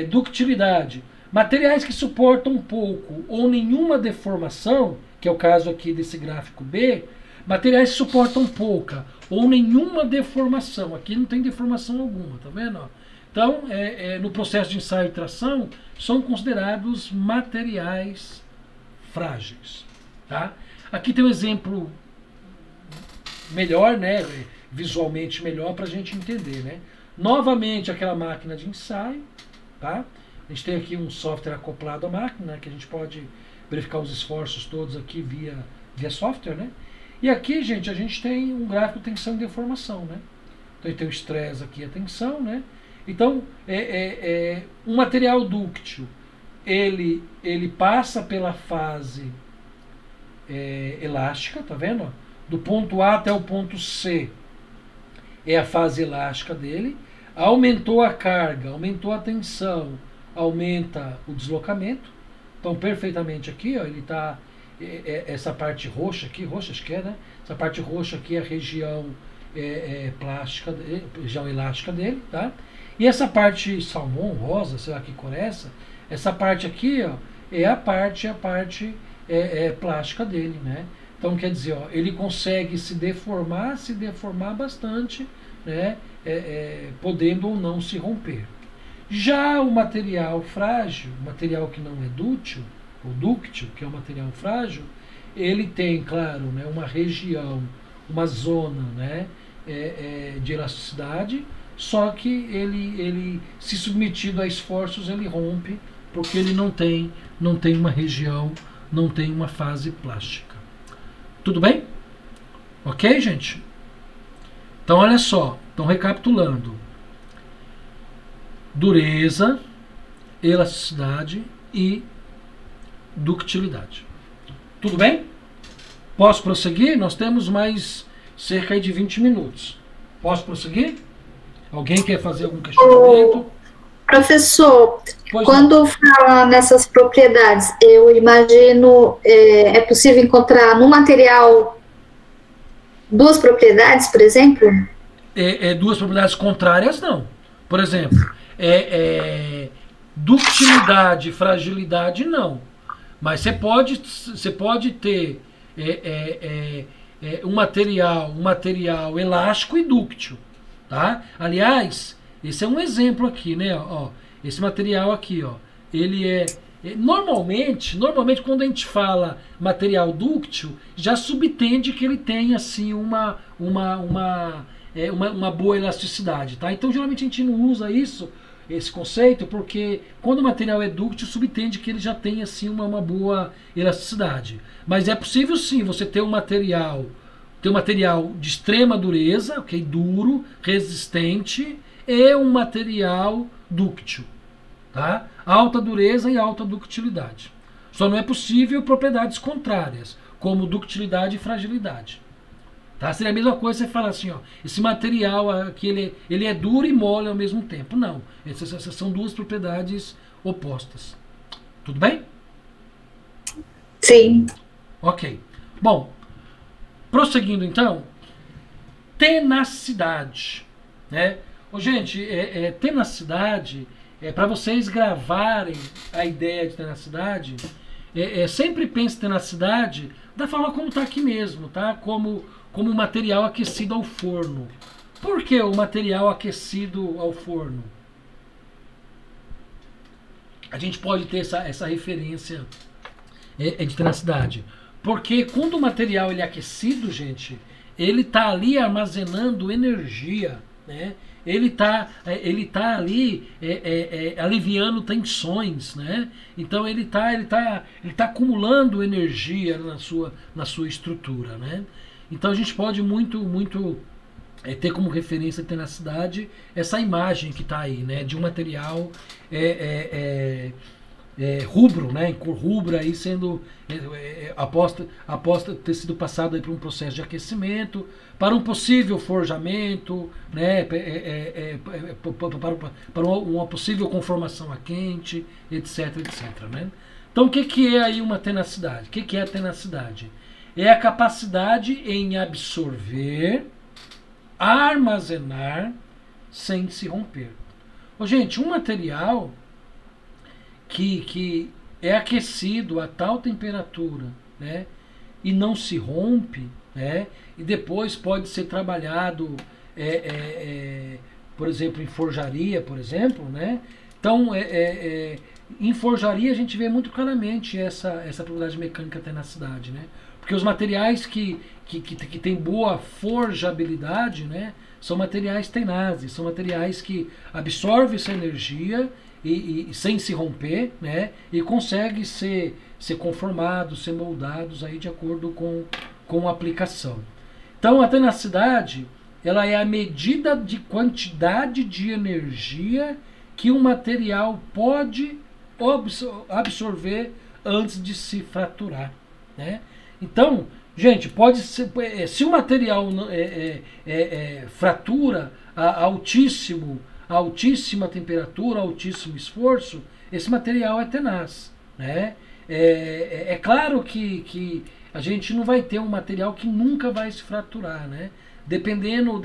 ductilidade. Materiais que suportam pouco ou nenhuma deformação, que é o caso aqui desse gráfico B, materiais que suportam pouca ou nenhuma deformação. Aqui não tem deformação alguma, tá vendo? Então, no processo de ensaio e tração, são considerados materiais frágeis. Tá? Aqui tem um exemplo melhor, né? Visualmente melhor para a gente entender. Né? Novamente, aquela máquina de ensaio. Tá? A gente tem aqui um software acoplado à máquina, que a gente pode verificar os esforços todos aqui via software. Né? E aqui, gente, a gente tem um gráfico de tensão e deformação, né? Então, tem o estresse aqui, a tensão, né? Então, um material dúctil, ele passa pela fase elástica, tá vendo? Do ponto A até o ponto C é a fase elástica dele. Aumentou a carga, aumentou a tensão, aumenta o deslocamento. Então, perfeitamente aqui, ó, ele está... essa parte roxa aqui, roxa acho que é, né? Essa parte roxa aqui é a região plástica, região elástica dele, tá? E essa parte salmão, rosa, sei lá que cor é essa parte aqui, ó, é a parte plástica dele, né? Então, quer dizer, ó, ele consegue se deformar bastante, né? Podendo ou não se romper. Já o material frágil, o material que não é dúctil, ou dúctil, que é um material frágil, ele tem, claro, né, uma região, uma zona, né, de elasticidade, só que ele se submetido a esforços, ele rompe, porque ele não tem uma região, não tem uma fase plástica. Tudo bem? Ok, gente? Então, olha só, então recapitulando. Dureza, elasticidade e ductilidade. Tudo bem? Posso prosseguir? Nós temos mais cerca de 20 minutos. Posso prosseguir? Alguém quer fazer algum questionamento? Professor, Pois quando fala nessas propriedades, eu imagino, é possível encontrar no material duas propriedades, por exemplo? Duas propriedades contrárias, não. Por exemplo, ductilidade e fragilidade, não. Mas você pode ter um material elástico e dúctil, tá? Aliás, esse é um exemplo aqui, né? Ó, esse material aqui, ó, ele normalmente quando a gente fala material dúctil, já subtende que ele tem assim uma boa elasticidade, tá? Então geralmente a gente não usa esse conceito, porque quando o material é dúctil, subtende que ele já tem assim uma boa elasticidade. Mas é possível sim você ter um material de extrema dureza, ok, duro, resistente, e um material dúctil, tá? Alta dureza e alta ductilidade. Só não é possível propriedades contrárias, como ductilidade e fragilidade. Tá? Seria a mesma coisa você falar assim, ó, esse material aqui ele é duro e mole ao mesmo tempo. Não, essas são duas propriedades opostas. Tudo bem? Sim. Ok. Bom, prosseguindo então, tenacidade, né? Gente, tenacidade, para vocês gravarem a ideia de tenacidade, sempre pense tenacidade da forma como está aqui mesmo, tá? Como material aquecido ao forno. Por que o material aquecido ao forno? A gente pode ter essa referência de tenacidade. Porque quando o material ele é aquecido, gente, ele está ali armazenando energia, né? Ele tá ali aliviando tensões, né? Então ele tá acumulando energia na sua estrutura, né? Então a gente pode muito ter como referência a tenacidade essa imagem que está aí, né? De um material rubro, né? Em cor rubra, aí sendo aposta ter sido passado aí por um processo de aquecimento, para um possível forjamento, né? Para uma possível conformação a quente, etc, né? Então o que é aí uma tenacidade? O que é a tenacidade? É a capacidade em absorver, armazenar, sem se romper. Gente, um material que é aquecido a tal temperatura, né, e não se rompe, né, e depois pode ser trabalhado, por exemplo, em forjaria, por exemplo, né? Então, em forjaria a gente vê muito claramente essa propriedade mecânica tenacidade, né? Porque os materiais que têm boa forjabilidade, né, são materiais tenazes, são materiais que absorvem essa energia e sem se romper, né, e conseguem ser conformados, ser moldados aí de acordo com com aplicação. Então a tenacidade, ela é a medida de quantidade de energia que um material pode absorver antes de se fraturar, né? Então, gente, pode ser, se o material fratura a altíssima temperatura, altíssimo esforço, esse material é tenaz, né? É claro que a gente não vai ter um material que nunca vai se fraturar, né? Dependendo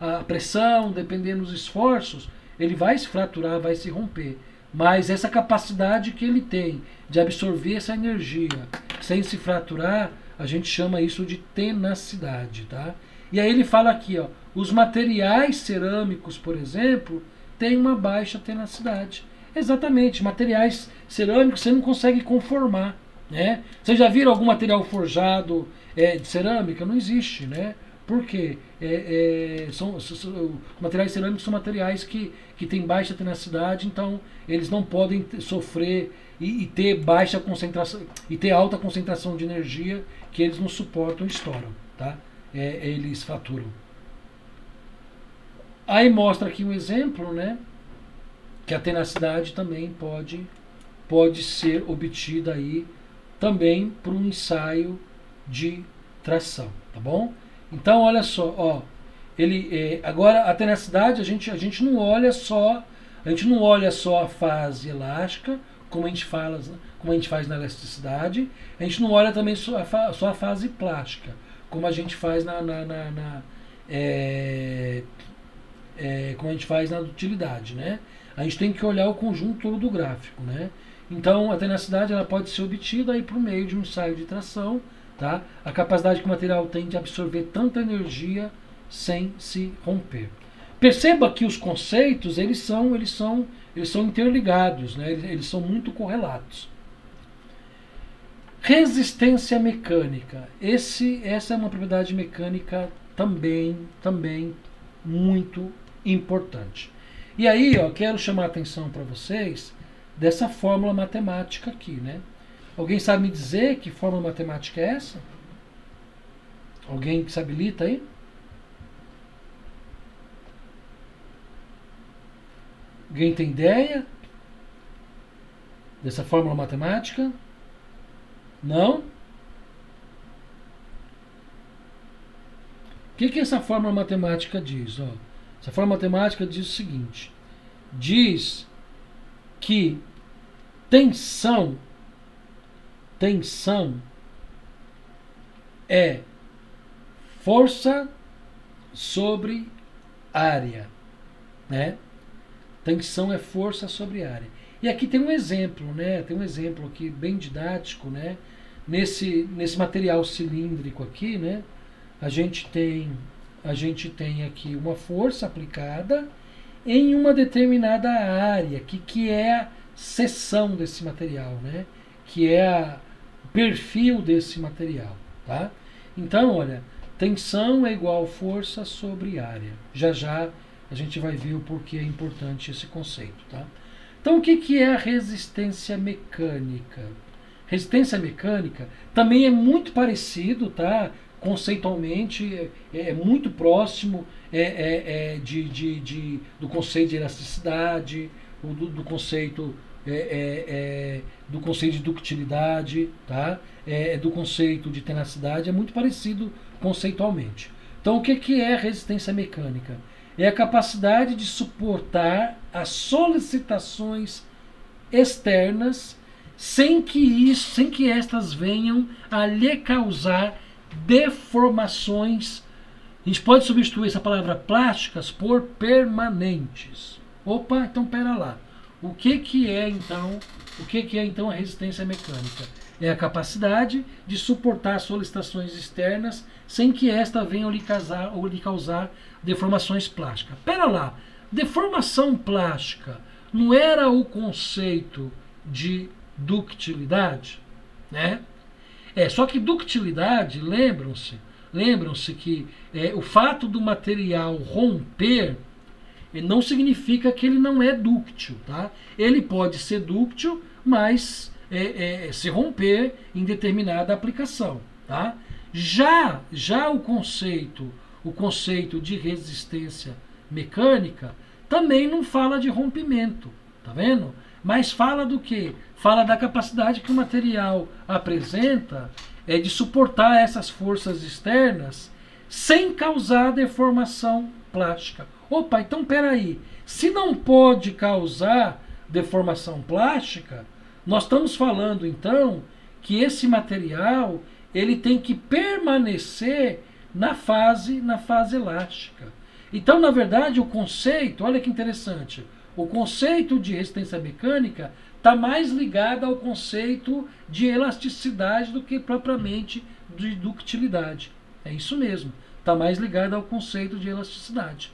a pressão, dependendo os esforços, ele vai se fraturar, vai se romper. Mas essa capacidade que ele tem de absorver essa energia sem se fraturar, a gente chama isso de tenacidade, tá? E aí ele fala aqui, ó, os materiais cerâmicos, por exemplo, têm uma baixa tenacidade. Exatamente, materiais cerâmicos você não consegue conformar, né? Vocês já viram algum material forjado de cerâmica? Não existe, né? Por quê? Materiais cerâmicos são materiais que têm baixa tenacidade, então eles não podem sofrer e ter baixa concentração e ter alta concentração de energia que eles não suportam e estouram, tá? Eles fraturam. Aí mostra aqui um exemplo, né? Que a tenacidade também pode ser obtida aí também por um ensaio de tração, tá bom? Então olha só, ó, agora a tenacidade a gente não olha só a fase elástica como a gente faz na elasticidade, a gente não olha também só a fase plástica como a gente faz como a gente faz na dutilidade, né? A gente tem que olhar o conjunto todo do gráfico, né? Então a tenacidade ela pode ser obtida aí por meio de um ensaio de tração, tá? A capacidade que o material tem de absorver tanta energia sem se romper. Perceba que os conceitos eles são interligados, né? Eles são muito correlatos. Resistência mecânica. Essa é uma propriedade mecânica também muito importante. E aí, ó, quero chamar a atenção para vocês dessa fórmula matemática aqui, né? Alguém sabe me dizer que fórmula matemática é essa? Alguém que se habilita aí? Alguém tem ideia dessa fórmula matemática? Não? O que essa fórmula matemática diz? Ó, essa fórmula matemática diz o seguinte: diz que tensão é força sobre área, né? Tensão é força sobre área. E aqui tem um exemplo, né? Tem um exemplo aqui bem didático, né? Nesse material cilíndrico aqui, né? A gente tem aqui uma força aplicada em uma determinada área, que é a seção desse material, né? Que é o perfil desse material, tá? Então, olha, tensão é igual força sobre área. Já a gente vai ver o porquê é importante esse conceito, tá? Então, o que é a resistência mecânica? Resistência mecânica também é muito parecido, tá? Conceitualmente é muito próximo do conceito de elasticidade, do conceito de ductilidade, tá? Do conceito de tenacidade, é muito parecido conceitualmente. Então, o que é resistência mecânica? É a capacidade de suportar as solicitações externas sem que estas venham a lhe causar deformações. A gente pode substituir essa palavra plásticas por permanentes. Opa, então pera lá. O que é então a resistência mecânica? É a capacidade de suportar solicitações externas sem que esta venha lhe causar deformações plásticas. Pera lá, deformação plástica não era o conceito de ductilidade, né? Só que ductilidade, lembram-se que o fato do material romper não significa que ele não é dúctil, tá? Ele pode ser dúctil, mas se romper em determinada aplicação, tá? Já o conceito de resistência mecânica também não fala de rompimento, tá vendo? Mas fala do quê? Fala da capacidade que o material apresenta de suportar essas forças externas sem causar deformação plástica. Opa, então peraí, se não pode causar deformação plástica, nós estamos falando então que esse material ele tem que permanecer na fase elástica. Então, na verdade, o conceito, olha que interessante, o conceito de resistência mecânica está mais ligado ao conceito de elasticidade do que propriamente de ductilidade. É isso mesmo, está mais ligado ao conceito de elasticidade.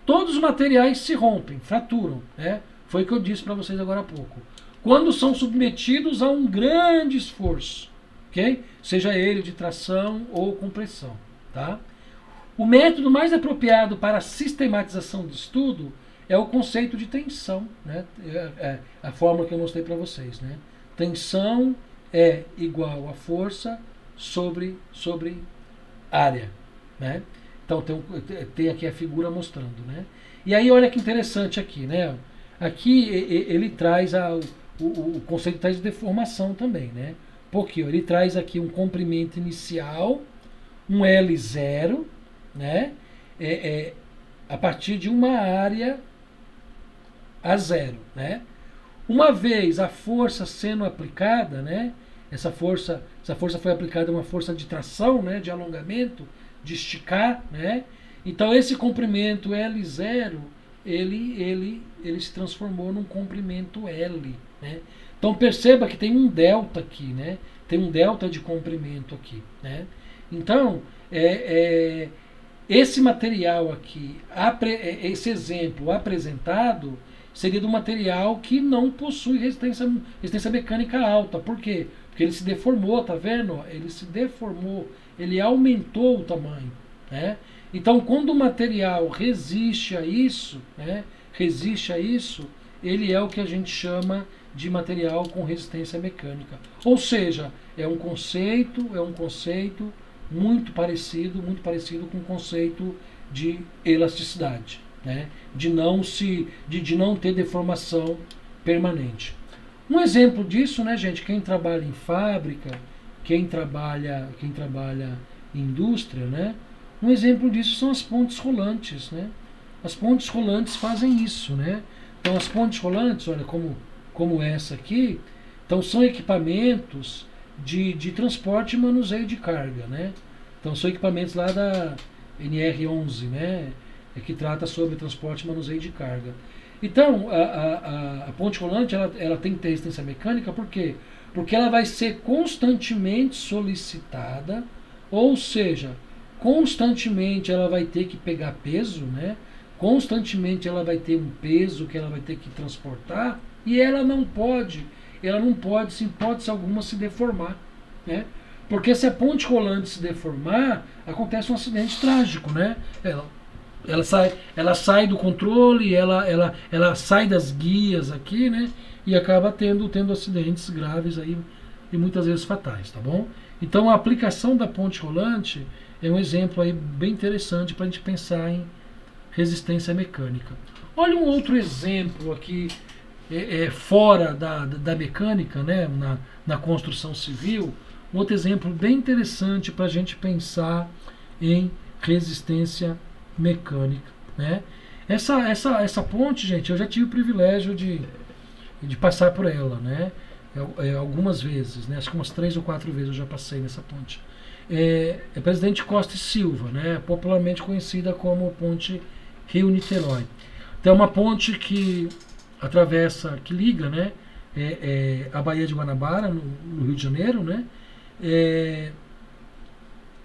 Todos os materiais se rompem, fraturam, né? Foi o que eu disse para vocês agora há pouco. Quando são submetidos a um grande esforço, ok? Seja ele de tração ou compressão, tá? O método mais apropriado para a sistematização do estudo é o conceito de tensão, né? É a fórmula que eu mostrei para vocês, né? Tensão é igual a força sobre área, né? Então tem aqui a figura mostrando, né? E aí olha que interessante aqui, né? Aqui ele traz o conceito de deformação também, né? Porque ele traz aqui um comprimento inicial, um L0, né? A partir de uma área A0, né? Uma vez a força sendo aplicada, né? Essa força foi aplicada uma força de tração, né? De alongamento, de esticar, né? Então esse comprimento L0 ele se transformou num comprimento L, né? Então perceba que tem um delta aqui, né? Tem um delta de comprimento aqui, né? Então esse material aqui, esse exemplo apresentado seria do material que não possui resistência mecânica alta. Por quê? Porque ele se deformou, tá vendo? Ele se deformou, ele aumentou o tamanho, né? Então, quando o material resiste a isso, né? Ele é o que a gente chama de material com resistência mecânica. Ou seja, é um conceito muito parecido com o conceito de elasticidade, né? De não ter deformação permanente. Um exemplo disso, né, gente, quem trabalha em fábrica, quem trabalha em indústria, né? Um exemplo disso são as pontes rolantes, né? As pontes rolantes fazem isso, né? Então as pontes rolantes, olha como essa aqui, então são equipamentos de transporte e manuseio de carga, né? Então são equipamentos lá da NR11, né? Que trata sobre transporte e manuseio de carga. Então a ponte rolante ela tem que ter resistência mecânica, por quê? Porque ela vai ser constantemente solicitada, ou seja, constantemente ela vai ter que pegar peso, né? Constantemente ela vai ter um peso que ela vai ter que transportar, e ela não pode, sem hipótese alguma, se deformar, né? Porque se a ponte rolante se deformar, acontece um acidente trágico, né? Ela sai do controle, ela sai das guias aqui, né? E acaba tendo acidentes graves aí, e muitas vezes fatais, tá bom? Então a aplicação da ponte rolante é um exemplo aí bem interessante para a gente pensar em resistência mecânica. Olha um outro exemplo aqui, fora da mecânica, né? Na construção civil, um outro exemplo bem interessante para a gente pensar em resistência mecânica, né? Essa ponte, gente, eu já tive o privilégio de passar por ela, né? Algumas vezes, né? Acho que umas 3 ou 4 vezes eu já passei nessa ponte. É Presidente Costa e Silva, né? Popularmente conhecida como Ponte Rio-Niterói. Então é uma ponte que atravessa, que liga, né? A Baía de Guanabara, no Rio de Janeiro, né?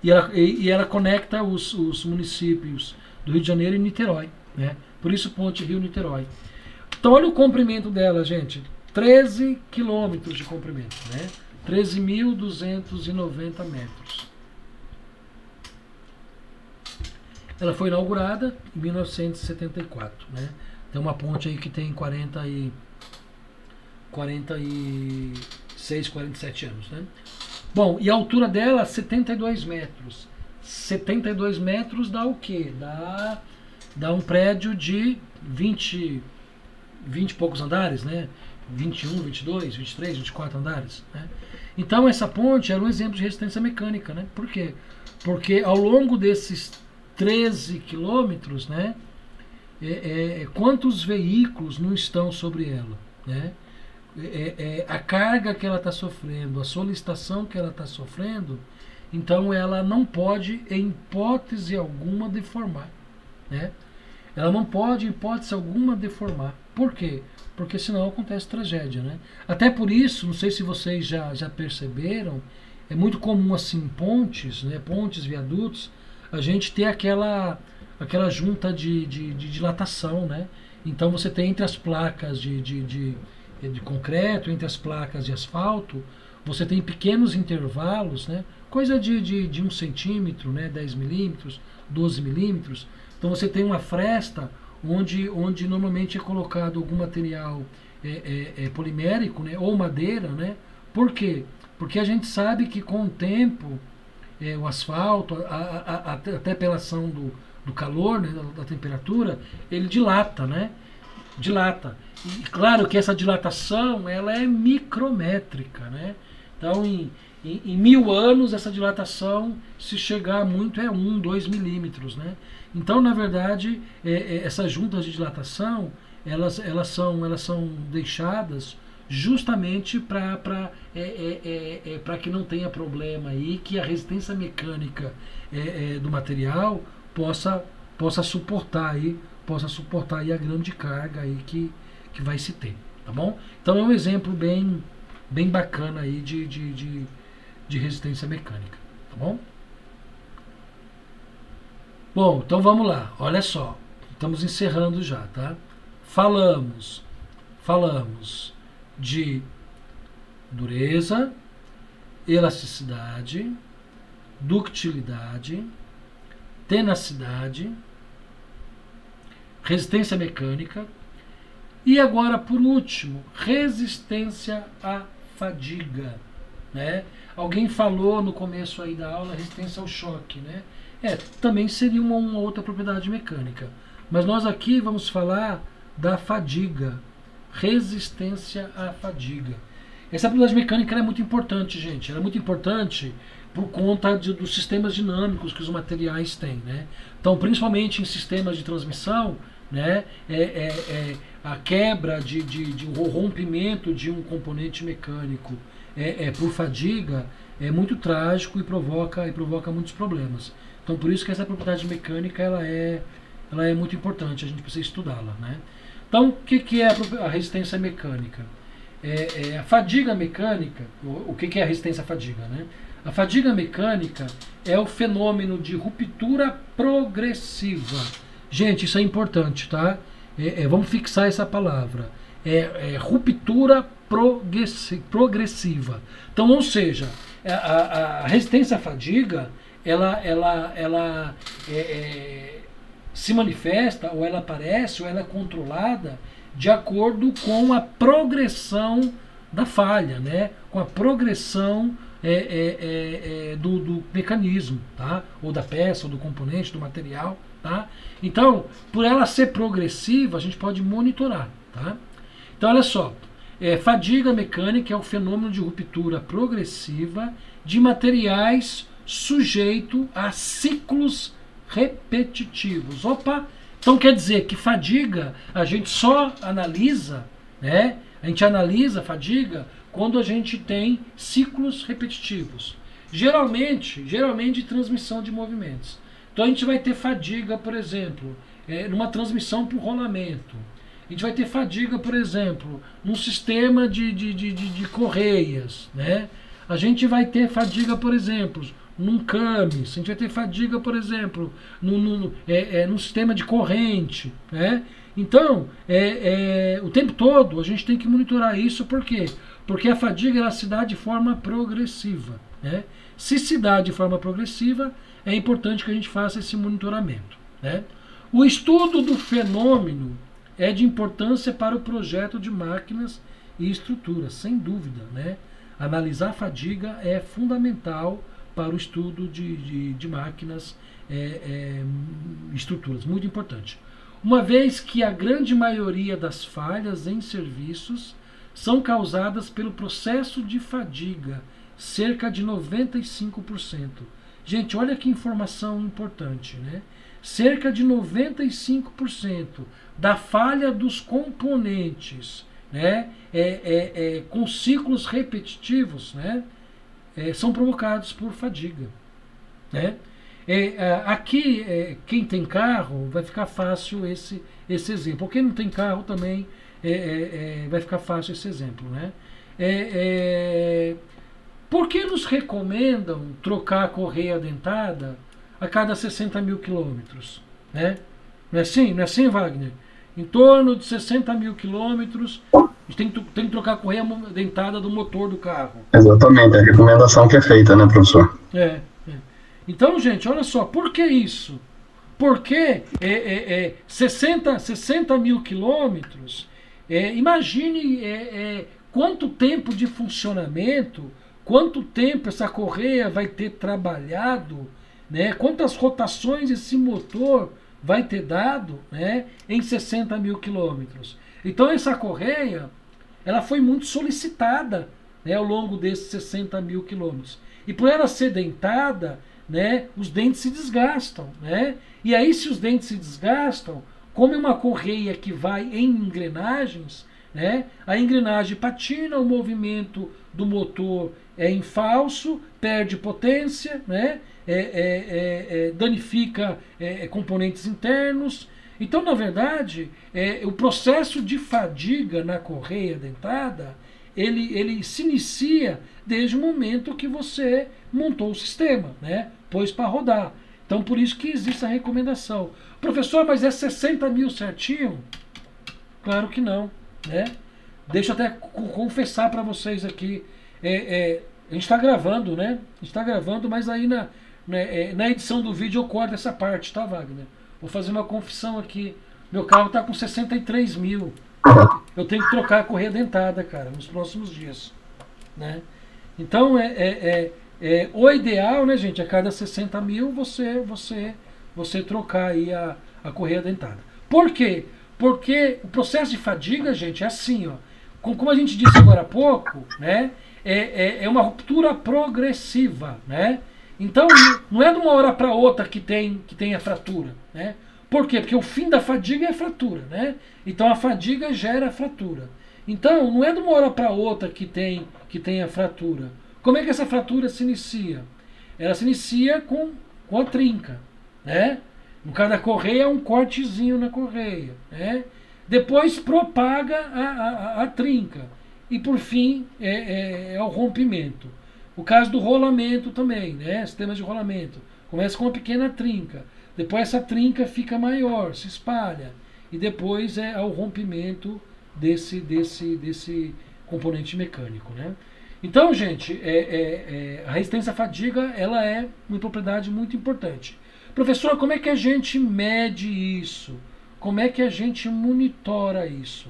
E ela conecta os municípios do Rio de Janeiro e Niterói, né? Por isso Ponte Rio-Niterói. Então olha o comprimento dela, gente. 13 quilômetros de comprimento, né? 13.290 metros. Ela foi inaugurada em 1974, né? Tem uma ponte aí que tem 46, 47 anos, né? Bom, e a altura dela 72 metros. 72 metros dá o quê? Dá um prédio de 20 e poucos andares, né? 21, 22, 23, 24 andares, né? Então essa ponte era um exemplo de resistência mecânica, né? Por quê? Porque ao longo desses 13 quilômetros, né? Quantos veículos não estão sobre ela, né? A carga que ela está sofrendo, a solicitação que ela está sofrendo, então ela não pode, em hipótese alguma, deformar, né? Ela não pode, em hipótese alguma, deformar. Por quê? Porque senão acontece tragédia, né? Até por isso, não sei se vocês já perceberam, é muito comum assim pontes, né? Pontes, viadutos, a gente ter aquela junta de dilatação, né? Então você tem entre as placas de concreto, entre as placas de asfalto, você tem pequenos intervalos, né? Coisa de 1 centímetro, né? 10 milímetros, 12 milímetros. Então você tem uma fresta onde normalmente é colocado algum material polimérico, né? Ou madeira, né? Por quê? Porque a gente sabe que com o tempo o asfalto, até pela ação do calor, né? da temperatura, ele dilata, né? Dilata. E claro que essa dilatação ela é micrométrica, né? Então em 1000 anos essa dilatação, se chegar muito, é 1, 2 milímetros, né? Então na verdade essas juntas de dilatação elas são deixadas justamente para que não tenha problema aí, que a resistência mecânica do material possa suportar aí a grande carga aí que vai se ter, tá bom? Então é um exemplo bem bacana aí de resistência mecânica, tá bom? Bom, então vamos lá, olha só, estamos encerrando já, tá? Falamos de dureza, elasticidade, ductilidade, tenacidade, resistência mecânica e agora, por último, resistência à fadiga, né? Alguém falou no começo aí da aula resistência ao choque, né? Também seria uma outra propriedade mecânica, mas nós aqui vamos falar da fadiga, resistência à fadiga. Essa propriedade mecânica é muito importante, gente. Ela é muito importante por conta dos sistemas dinâmicos que os materiais têm, né? Então, principalmente em sistemas de transmissão, né? A quebra o rompimento de um componente mecânico por fadiga é muito trágico e provoca muitos problemas. Então, por isso que essa propriedade mecânica ela é muito importante. A gente precisa estudá-la, né? Então, o que é a resistência mecânica? A fadiga mecânica, o que é a resistência à fadiga, né? A fadiga mecânica é o fenômeno de ruptura progressiva. Gente, isso é importante, tá? Vamos fixar essa palavra. Ruptura progressiva. Então, ou seja, a resistência à fadiga, ela se manifesta, ou ela aparece, ou ela é controlada de acordo com a progressão da falha, né? Com a progressão do mecanismo, tá? Ou da peça, ou do componente, do material, tá? Então, por ela ser progressiva, a gente pode monitorar, tá? Então, olha só, fadiga mecânica é o fenômeno de ruptura progressiva de materiais sujeito a ciclos repetitivos. Opa! Então quer dizer que fadiga a gente só analisa, né? A gente analisa fadiga quando a gente tem ciclos repetitivos. Geralmente de transmissão de movimentos. Então a gente vai ter fadiga, por exemplo, numa transmissão por rolamento. A gente vai ter fadiga, por exemplo, num sistema de correias, né? A gente vai ter fadiga, por exemplo, num camis, a gente vai ter fadiga, por exemplo, num sistema de corrente, né? Então, o tempo todo a gente tem que monitorar isso, por quê? Porque a fadiga ela se dá de forma progressiva, né? Se se dá de forma progressiva, é importante que a gente faça esse monitoramento, né? O estudo do fenômeno é de importância para o projeto de máquinas e estruturas, sem dúvida, né? Analisar a fadiga é fundamental para o estudo de máquinas, estruturas, muito importante. Uma vez que a grande maioria das falhas em serviços são causadas pelo processo de fadiga, cerca de 95%. Gente, olha que informação importante, né? Cerca de 95% da falha dos componentes, né, com ciclos repetitivos, né, são provocados por fadiga, né? Aqui, quem tem carro, vai ficar fácil esse exemplo. Quem não tem carro também vai ficar fácil esse exemplo, né? Por que nos recomendam trocar a correia dentada a cada 60 mil quilômetros? Né? Não é assim, Wagner? Em torno de 60 mil quilômetros, a gente tem que trocar a correia dentada do motor do carro. Exatamente, a recomendação que é feita, né, professor? Então, gente, olha só, por que isso? Porque 60 mil quilômetros, imagine quanto tempo de funcionamento, quanto tempo essa correia vai ter trabalhado, né? Quantas rotações esse motor vai ter dado, né, em 60 mil quilômetros. Então essa correia, ela foi muito solicitada, né, ao longo desses 60 mil quilômetros. E por ela ser dentada, né, os dentes se desgastam, né? E aí, se os dentes se desgastam, como é uma correia que vai em engrenagens, né, a engrenagem patina, o movimento do motor em falso, perde potência, né, danifica componentes internos. Então, na verdade, o processo de fadiga na correia dentada, ele se inicia desde o momento que você montou o sistema, né, pôs para rodar. Então, por isso que existe a recomendação. Professor, mas é 60 mil certinho? Claro que não, né? Deixa eu até confessar para vocês aqui. A gente está gravando, né? A gente está gravando, mas aí na edição do vídeo eu corto essa parte, tá, Wagner? Vou fazer uma confissão aqui. Meu carro está com 63 mil. Eu tenho que trocar a correia dentada, cara, nos próximos dias, né? Então, o ideal, né, gente, a cada 60 mil você trocar aí a correia dentada. Por quê? Porque o processo de fadiga, gente, é assim, ó. Como a gente disse agora há pouco, né, é uma ruptura progressiva, né? Então, não é de uma hora para outra que tem a fratura, né? Por quê? Porque o fim da fadiga é a fratura, né? Então a fadiga gera a fratura. Então, não é de uma hora para outra que tem a fratura. Como é que essa fratura se inicia? Ela se inicia com a trinca, né? No caso da correia, um cortezinho na correia, né? Depois propaga a trinca. E por fim é o rompimento. O caso do rolamento também, né? Sistema de rolamento. Começa com uma pequena trinca. Depois essa trinca fica maior, se espalha. E depois é o rompimento desse componente mecânico, né? Então, gente, a resistência à fadiga, ela é uma propriedade muito importante. Professor, como é que a gente mede isso? Como é que a gente monitora isso?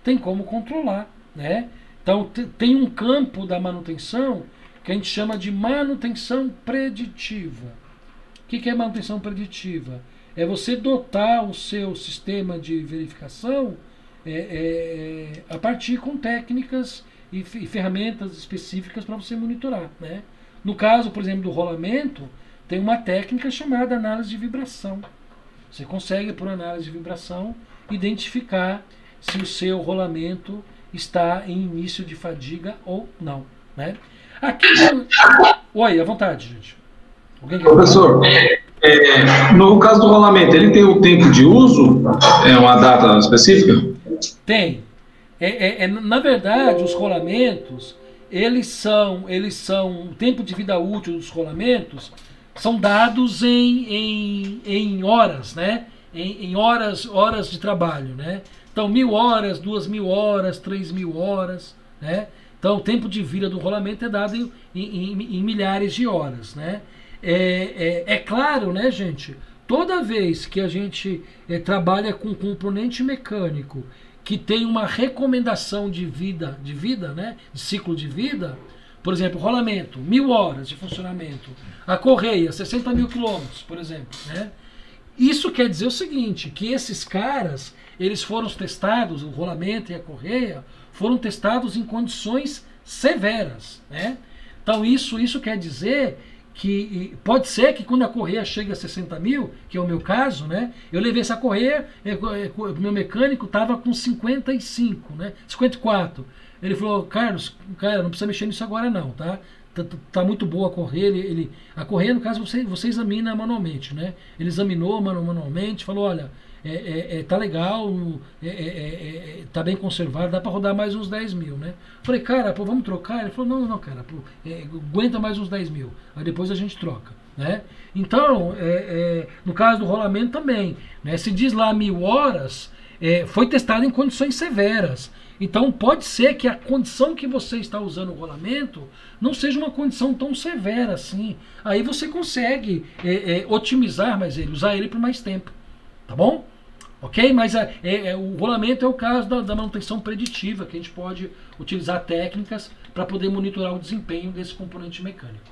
Tem como controlar, né? Então, tem um campo da manutenção que a gente chama de manutenção preditiva. O que é manutenção preditiva? É você dotar o seu sistema de verificação a partir com técnicas e ferramentas específicas para você monitorar, né? No caso, por exemplo, do rolamento, tem uma técnica chamada análise de vibração. Você consegue, por análise de vibração, identificar se o seu rolamento está em início de fadiga ou não, né? Aqui, oi, à vontade, gente. Alguém quer Professor, no caso do rolamento, ele tem um tempo de uso? É uma data específica? Tem. Na verdade, os rolamentos, eles são o tempo de vida útil dos rolamentos são dados em horas, né? Em horas de trabalho, né? Então, 1000 horas, 2000 horas, 3000 horas, né? Então, o tempo de vida do rolamento é dado em milhares de horas, né? É claro, né, gente? Toda vez que a gente trabalha com componente mecânico que tem uma recomendação de vida, né, de ciclo de vida, por exemplo, rolamento, 1000 horas de funcionamento, a correia, 60 mil quilômetros, por exemplo, né? Isso quer dizer o seguinte, que esses caras, eles foram testados, o rolamento e a correia, foram testados em condições severas, né? Então isso quer dizer que pode ser que quando a correia chega a 60 mil, que é o meu caso, né? Eu levei essa correia, meu mecânico estava com 55, né? 54. Ele falou, Carlos, cara, não precisa mexer nisso agora não, tá? Tá muito boa a correia. A correia, no caso, você examina manualmente, né? Ele examinou manualmente, falou, olha, tá legal, tá bem conservado, dá para rodar mais uns 10 mil, né? Falei, cara, pô, vamos trocar? Ele falou, não, cara, pô, aguenta mais uns 10 mil, aí depois a gente troca, né? Então, no caso do rolamento também, né? Se diz lá 1000 horas, foi testado em condições severas. Então pode ser que a condição que você está usando o rolamento não seja uma condição tão severa assim. Aí você consegue otimizar mais ele, usar ele por mais tempo. Tá bom? Ok? Mas o rolamento é o caso da manutenção preditiva, que a gente pode utilizar técnicas para poder monitorar o desempenho desse componente mecânico.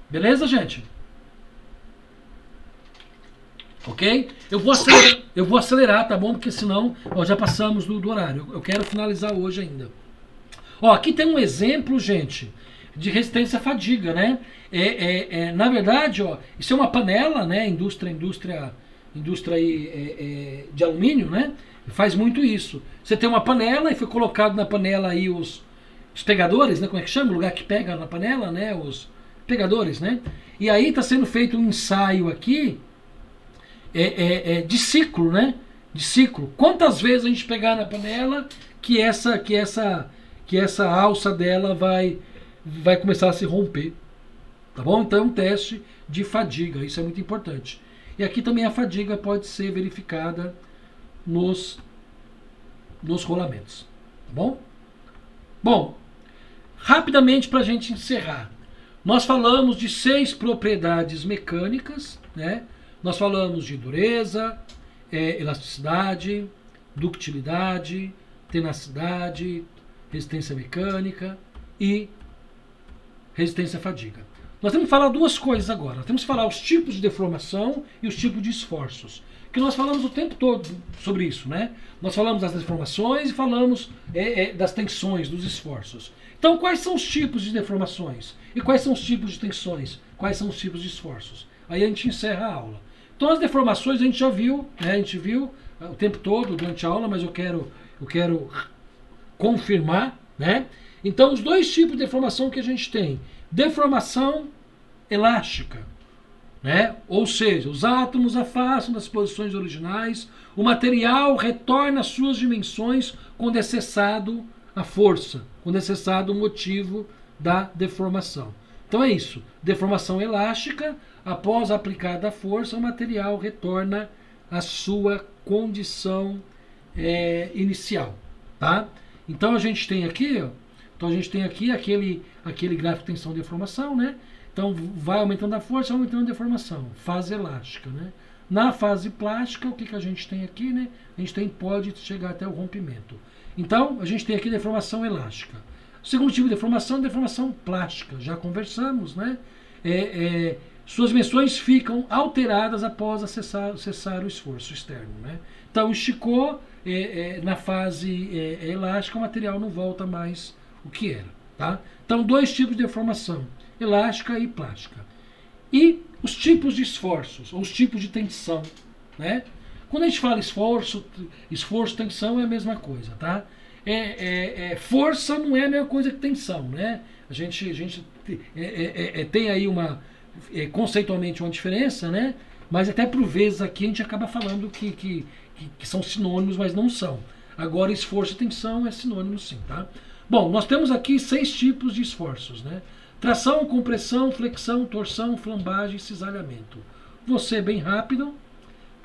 Beleza, gente? Ok? Eu vou acelerar, tá bom? Porque senão já passamos do horário. Eu quero finalizar hoje ainda. Ó, aqui tem um exemplo, gente, de resistência à fadiga, né? Na verdade, ó, isso é uma panela, né? Indústria de alumínio, né? Faz muito isso. Você tem uma panela e foi colocado na panela aí os pegadores, né? Como é que chama? O lugar que pega na panela, né? Os pegadores, né? E aí está sendo feito um ensaio aqui de ciclo, né? De ciclo. Quantas vezes a gente pegar na panela que essa alça dela vai começar a se romper, tá bom? Então é um teste de fadiga, isso é muito importante. E aqui também a fadiga pode ser verificada nos rolamentos, tá bom? Bom, rapidamente para a gente encerrar, nós falamos de 6 propriedades mecânicas, né? Nós falamos de dureza, elasticidade, ductilidade, tenacidade, resistência mecânica e resistência à fadiga. Nós temos que falar duas coisas agora. Nós temos que falar os tipos de deformação e os tipos de esforços. Que nós falamos o tempo todo sobre isso, né? Nós falamos das deformações e falamos das tensões, dos esforços. Então, quais são os tipos de deformações? E quais são os tipos de tensões? Quais são os tipos de esforços? Aí a gente encerra a aula. Então, as deformações a gente já viu, né? A gente viu o tempo todo durante a aula, mas eu quero confirmar, né? Então, os dois tipos de deformação que a gente tem: deformação elástica, né? Ou seja, os átomos afastam das posições originais, o material retorna às suas dimensões quando é cessado a força, quando é cessado o motivo da deformação. Então é isso, deformação elástica, após aplicada a força, o material retorna à sua condição inicial, tá? Então a gente tem aqui, aquele gráfico de tensão e deformação, né? Então vai aumentando a força, aumentando a deformação, fase elástica, né? Na fase plástica, o que a gente tem aqui, né? A gente pode chegar até o rompimento. Então, a gente tem aqui deformação elástica. O segundo tipo de deformação plástica. Já conversamos, né? Suas dimensões ficam alteradas após cessar o esforço externo, né? Então, esticou, na fase elástica, o material não volta mais o que era, tá? Então, dois tipos de deformação, elástica e plástica. E os tipos de esforços, ou os tipos de tensão, né? Quando a gente fala esforço, tensão é a mesma coisa, tá? Força não é a mesma coisa que tensão, né? A gente tem aí conceitualmente uma diferença, né? Mas até por vezes aqui a gente acaba falando que são sinônimos, mas não são. Agora, esforço e tensão é sinônimo sim, tá? Bom, nós temos aqui 6 tipos de esforços, né? Tração, compressão, flexão, torção, flambagem e cisalhamento. Vou ser bem rápido.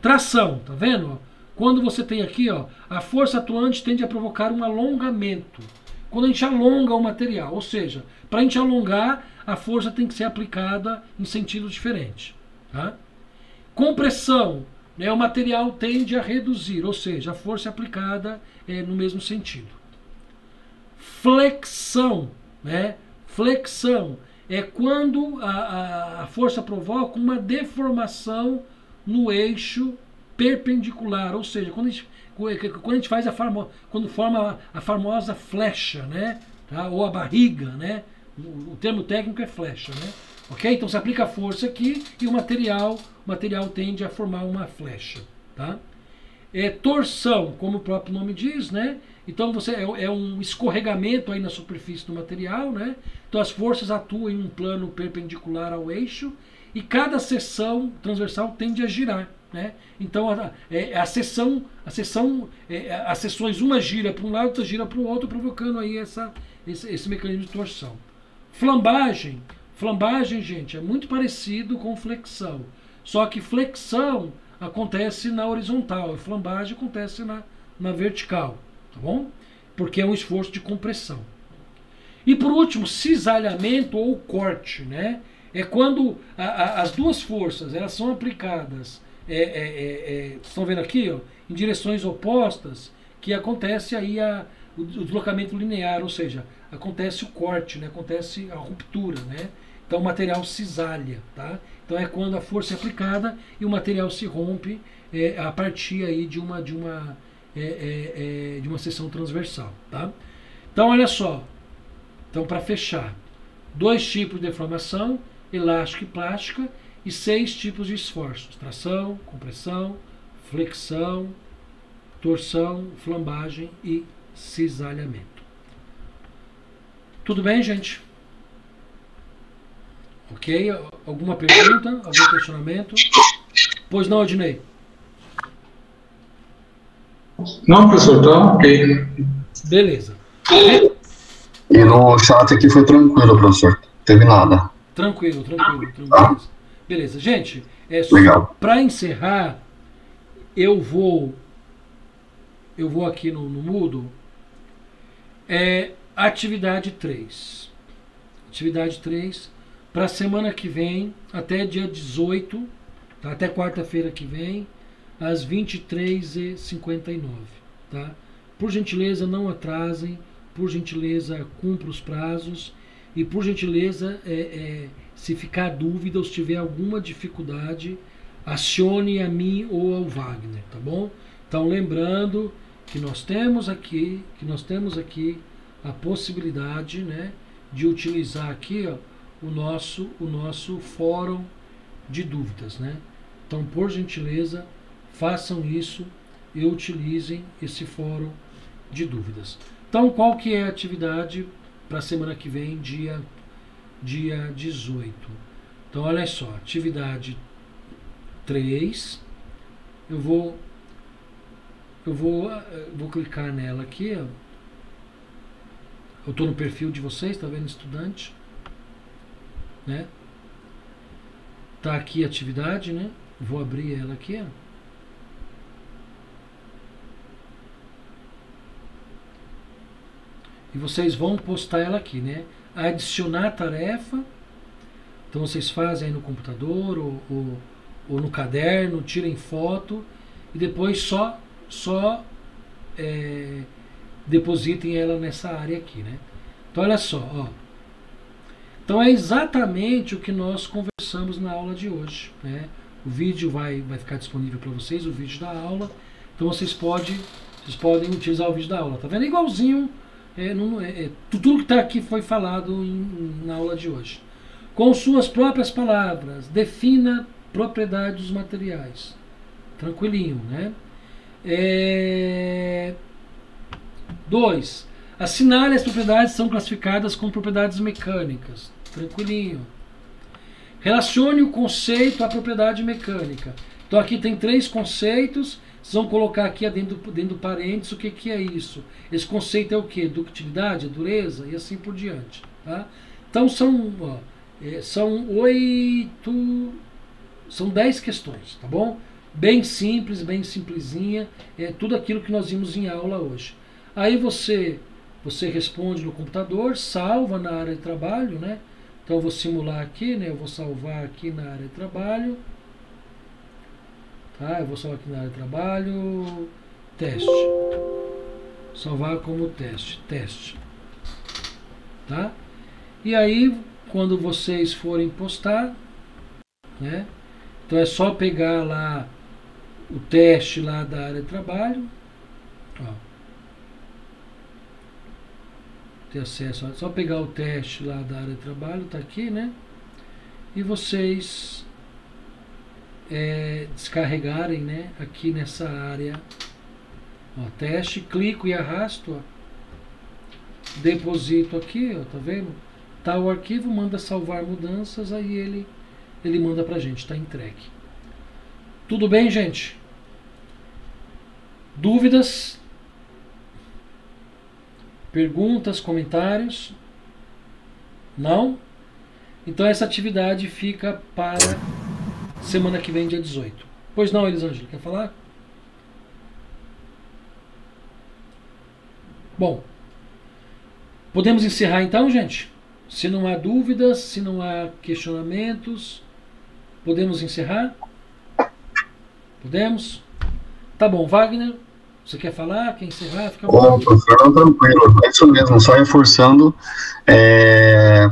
Tração, tá vendo? Quando você tem aqui, ó, a força atuante tende a provocar um alongamento. Quando a gente alonga o material, ou seja, para a gente alongar, a força tem que ser aplicada em sentido diferente, tá? Compressão, né, o material tende a reduzir, ou seja, a força é aplicada no mesmo sentido. Flexão, né? Flexão é quando a força provoca uma deformação no eixo perpendicular, ou seja, quando a gente faz quando forma a famosa flecha, né? Tá? Ou a barriga, né? O termo técnico é flecha, né? Ok? Então você aplica a força aqui e o material tende a formar uma flecha, tá? Torção, como o próprio nome diz, né? Então é um escorregamento aí na superfície do material, né? Então as forças atuam em um plano perpendicular ao eixo e cada seção transversal tende a girar, né? Então as seções uma gira para um lado, outra gira para o outro, provocando aí esse mecanismo de torção. Flambagem, gente, é muito parecido com flexão, só que flexão acontece na horizontal e flambagem acontece na vertical, tá bom? Porque é um esforço de compressão. E por último, cisalhamento ou corte, né? É quando as duas forças elas são aplicadas, estão vendo aqui, ó, em direções opostas, que acontece aí o deslocamento linear, ou seja, acontece o corte, né? Acontece a ruptura, né? Então o material cisalha, tá? Então é quando a força é aplicada e o material se rompe a partir aí de uma seção transversal, tá? Então olha só, então para fechar, 2 tipos de deformação, elástica e plástica, e 6 tipos de esforços: tração, compressão, flexão, torção, flambagem e cisalhamento. Tudo bem, gente? Ok? Alguma pergunta? Algum questionamento? Pois não, Odinei? Não, professor, tá ok. Beleza. E no chat aqui foi tranquilo, professor. Não teve nada. Tranquilo. Beleza. Gente, para encerrar, eu vou aqui no Moodle. Atividade 3. Atividade 3. Para a semana que vem, até dia 18, tá? Até quarta-feira que vem, às 23h59. Tá? Por gentileza, não atrasem. Por gentileza, cumpra os prazos. E por gentileza, se ficar dúvida ou se tiver alguma dificuldade, acione a mim ou ao Wagner, tá bom? Então, lembrando que nós temos aqui a possibilidade, né, de utilizar aqui, ó, o nosso fórum de dúvidas, né? Então, por gentileza, façam isso e utilizem esse fórum de dúvidas. Então, qual que é a atividade para a semana que vem, dia 18? Então, olha só, atividade 3, eu vou clicar nela aqui, ó. Eu estou no perfil de vocês, tá vendo, estudante? Né? Tá aqui a atividade, né? Vou abrir ela aqui, ó. E vocês vão postar ela aqui, né? Adicionar tarefa. Então vocês fazem aí no computador ou no caderno, tirem foto e depois só depositem ela nessa área aqui, né? Então olha só, ó. Então é exatamente o que nós conversamos na aula de hoje, né? O vídeo vai ficar disponível para vocês, o vídeo da aula. Então vocês podem utilizar o vídeo da aula. Tá vendo? Igualzinho, tudo que está aqui foi falado na aula de hoje. Com suas próprias palavras, defina propriedades dos materiais. Tranquilinho, né? 2. Assinale as propriedades que são classificadas como propriedades mecânicas. Tranquilinho. Relacione o conceito à propriedade mecânica. Então aqui tem 3 conceitos. Vocês vão colocar aqui dentro do parênteses o que é isso. Esse conceito é o que? Ductilidade, dureza e assim por diante. Tá? Então são 10 questões, tá bom? Bem simples, bem simplesinha. É tudo aquilo que nós vimos em aula hoje. Aí você responde no computador, salva na área de trabalho, né? Então eu vou simular aqui, né? Eu vou salvar aqui na área de trabalho. Tá? Eu vou salvar aqui na área de trabalho. Teste. Salvar como teste. Tá? E aí, quando vocês forem postar, né? Então é só pegar lá o teste lá da área de trabalho. Ó. Ter acesso, é só pegar o teste lá da área de trabalho, tá aqui, né? E vocês descarregarem, né? Aqui nessa área, ó, teste, clico e arrasto, ó, deposito aqui, ó, tá vendo? Tá o arquivo, manda salvar mudanças, aí ele manda pra gente, tá entregue. Tudo bem, gente? Dúvidas? Perguntas, comentários? Não? Então essa atividade fica para semana que vem, dia 18. Pois não, Elisângela, quer falar? Bom, podemos encerrar então, gente? Se não há dúvidas, se não há questionamentos, podemos encerrar? Podemos? Tá bom, Wagner, você quer falar? Quer encerrar? Fica bom. Professor, não, tranquilo. É isso mesmo, só reforçando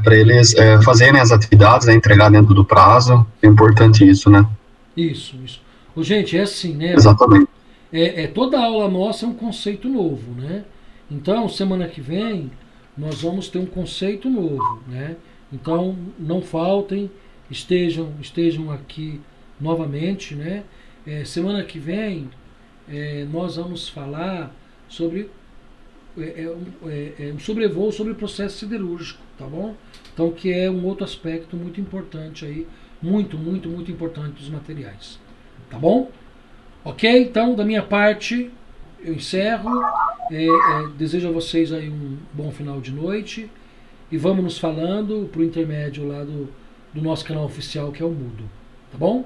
para eles fazerem as atividades, né, entregar dentro do prazo. É importante isso, né? Isso. Ô, gente, é assim, né? Exatamente. Toda aula nossa é um conceito novo, né? Então, semana que vem, nós vamos ter um conceito novo, né? Então, não faltem, estejam aqui novamente, né? Semana que vem, nós vamos falar sobre um sobrevoo sobre o processo siderúrgico, tá bom? Então, que é um outro aspecto muito importante aí, muito importante dos materiais, tá bom? Ok? Então, da minha parte, eu encerro. Desejo a vocês aí um bom final de noite e vamos nos falando pro intermédio lá do nosso canal oficial, que é o Mudo, tá bom?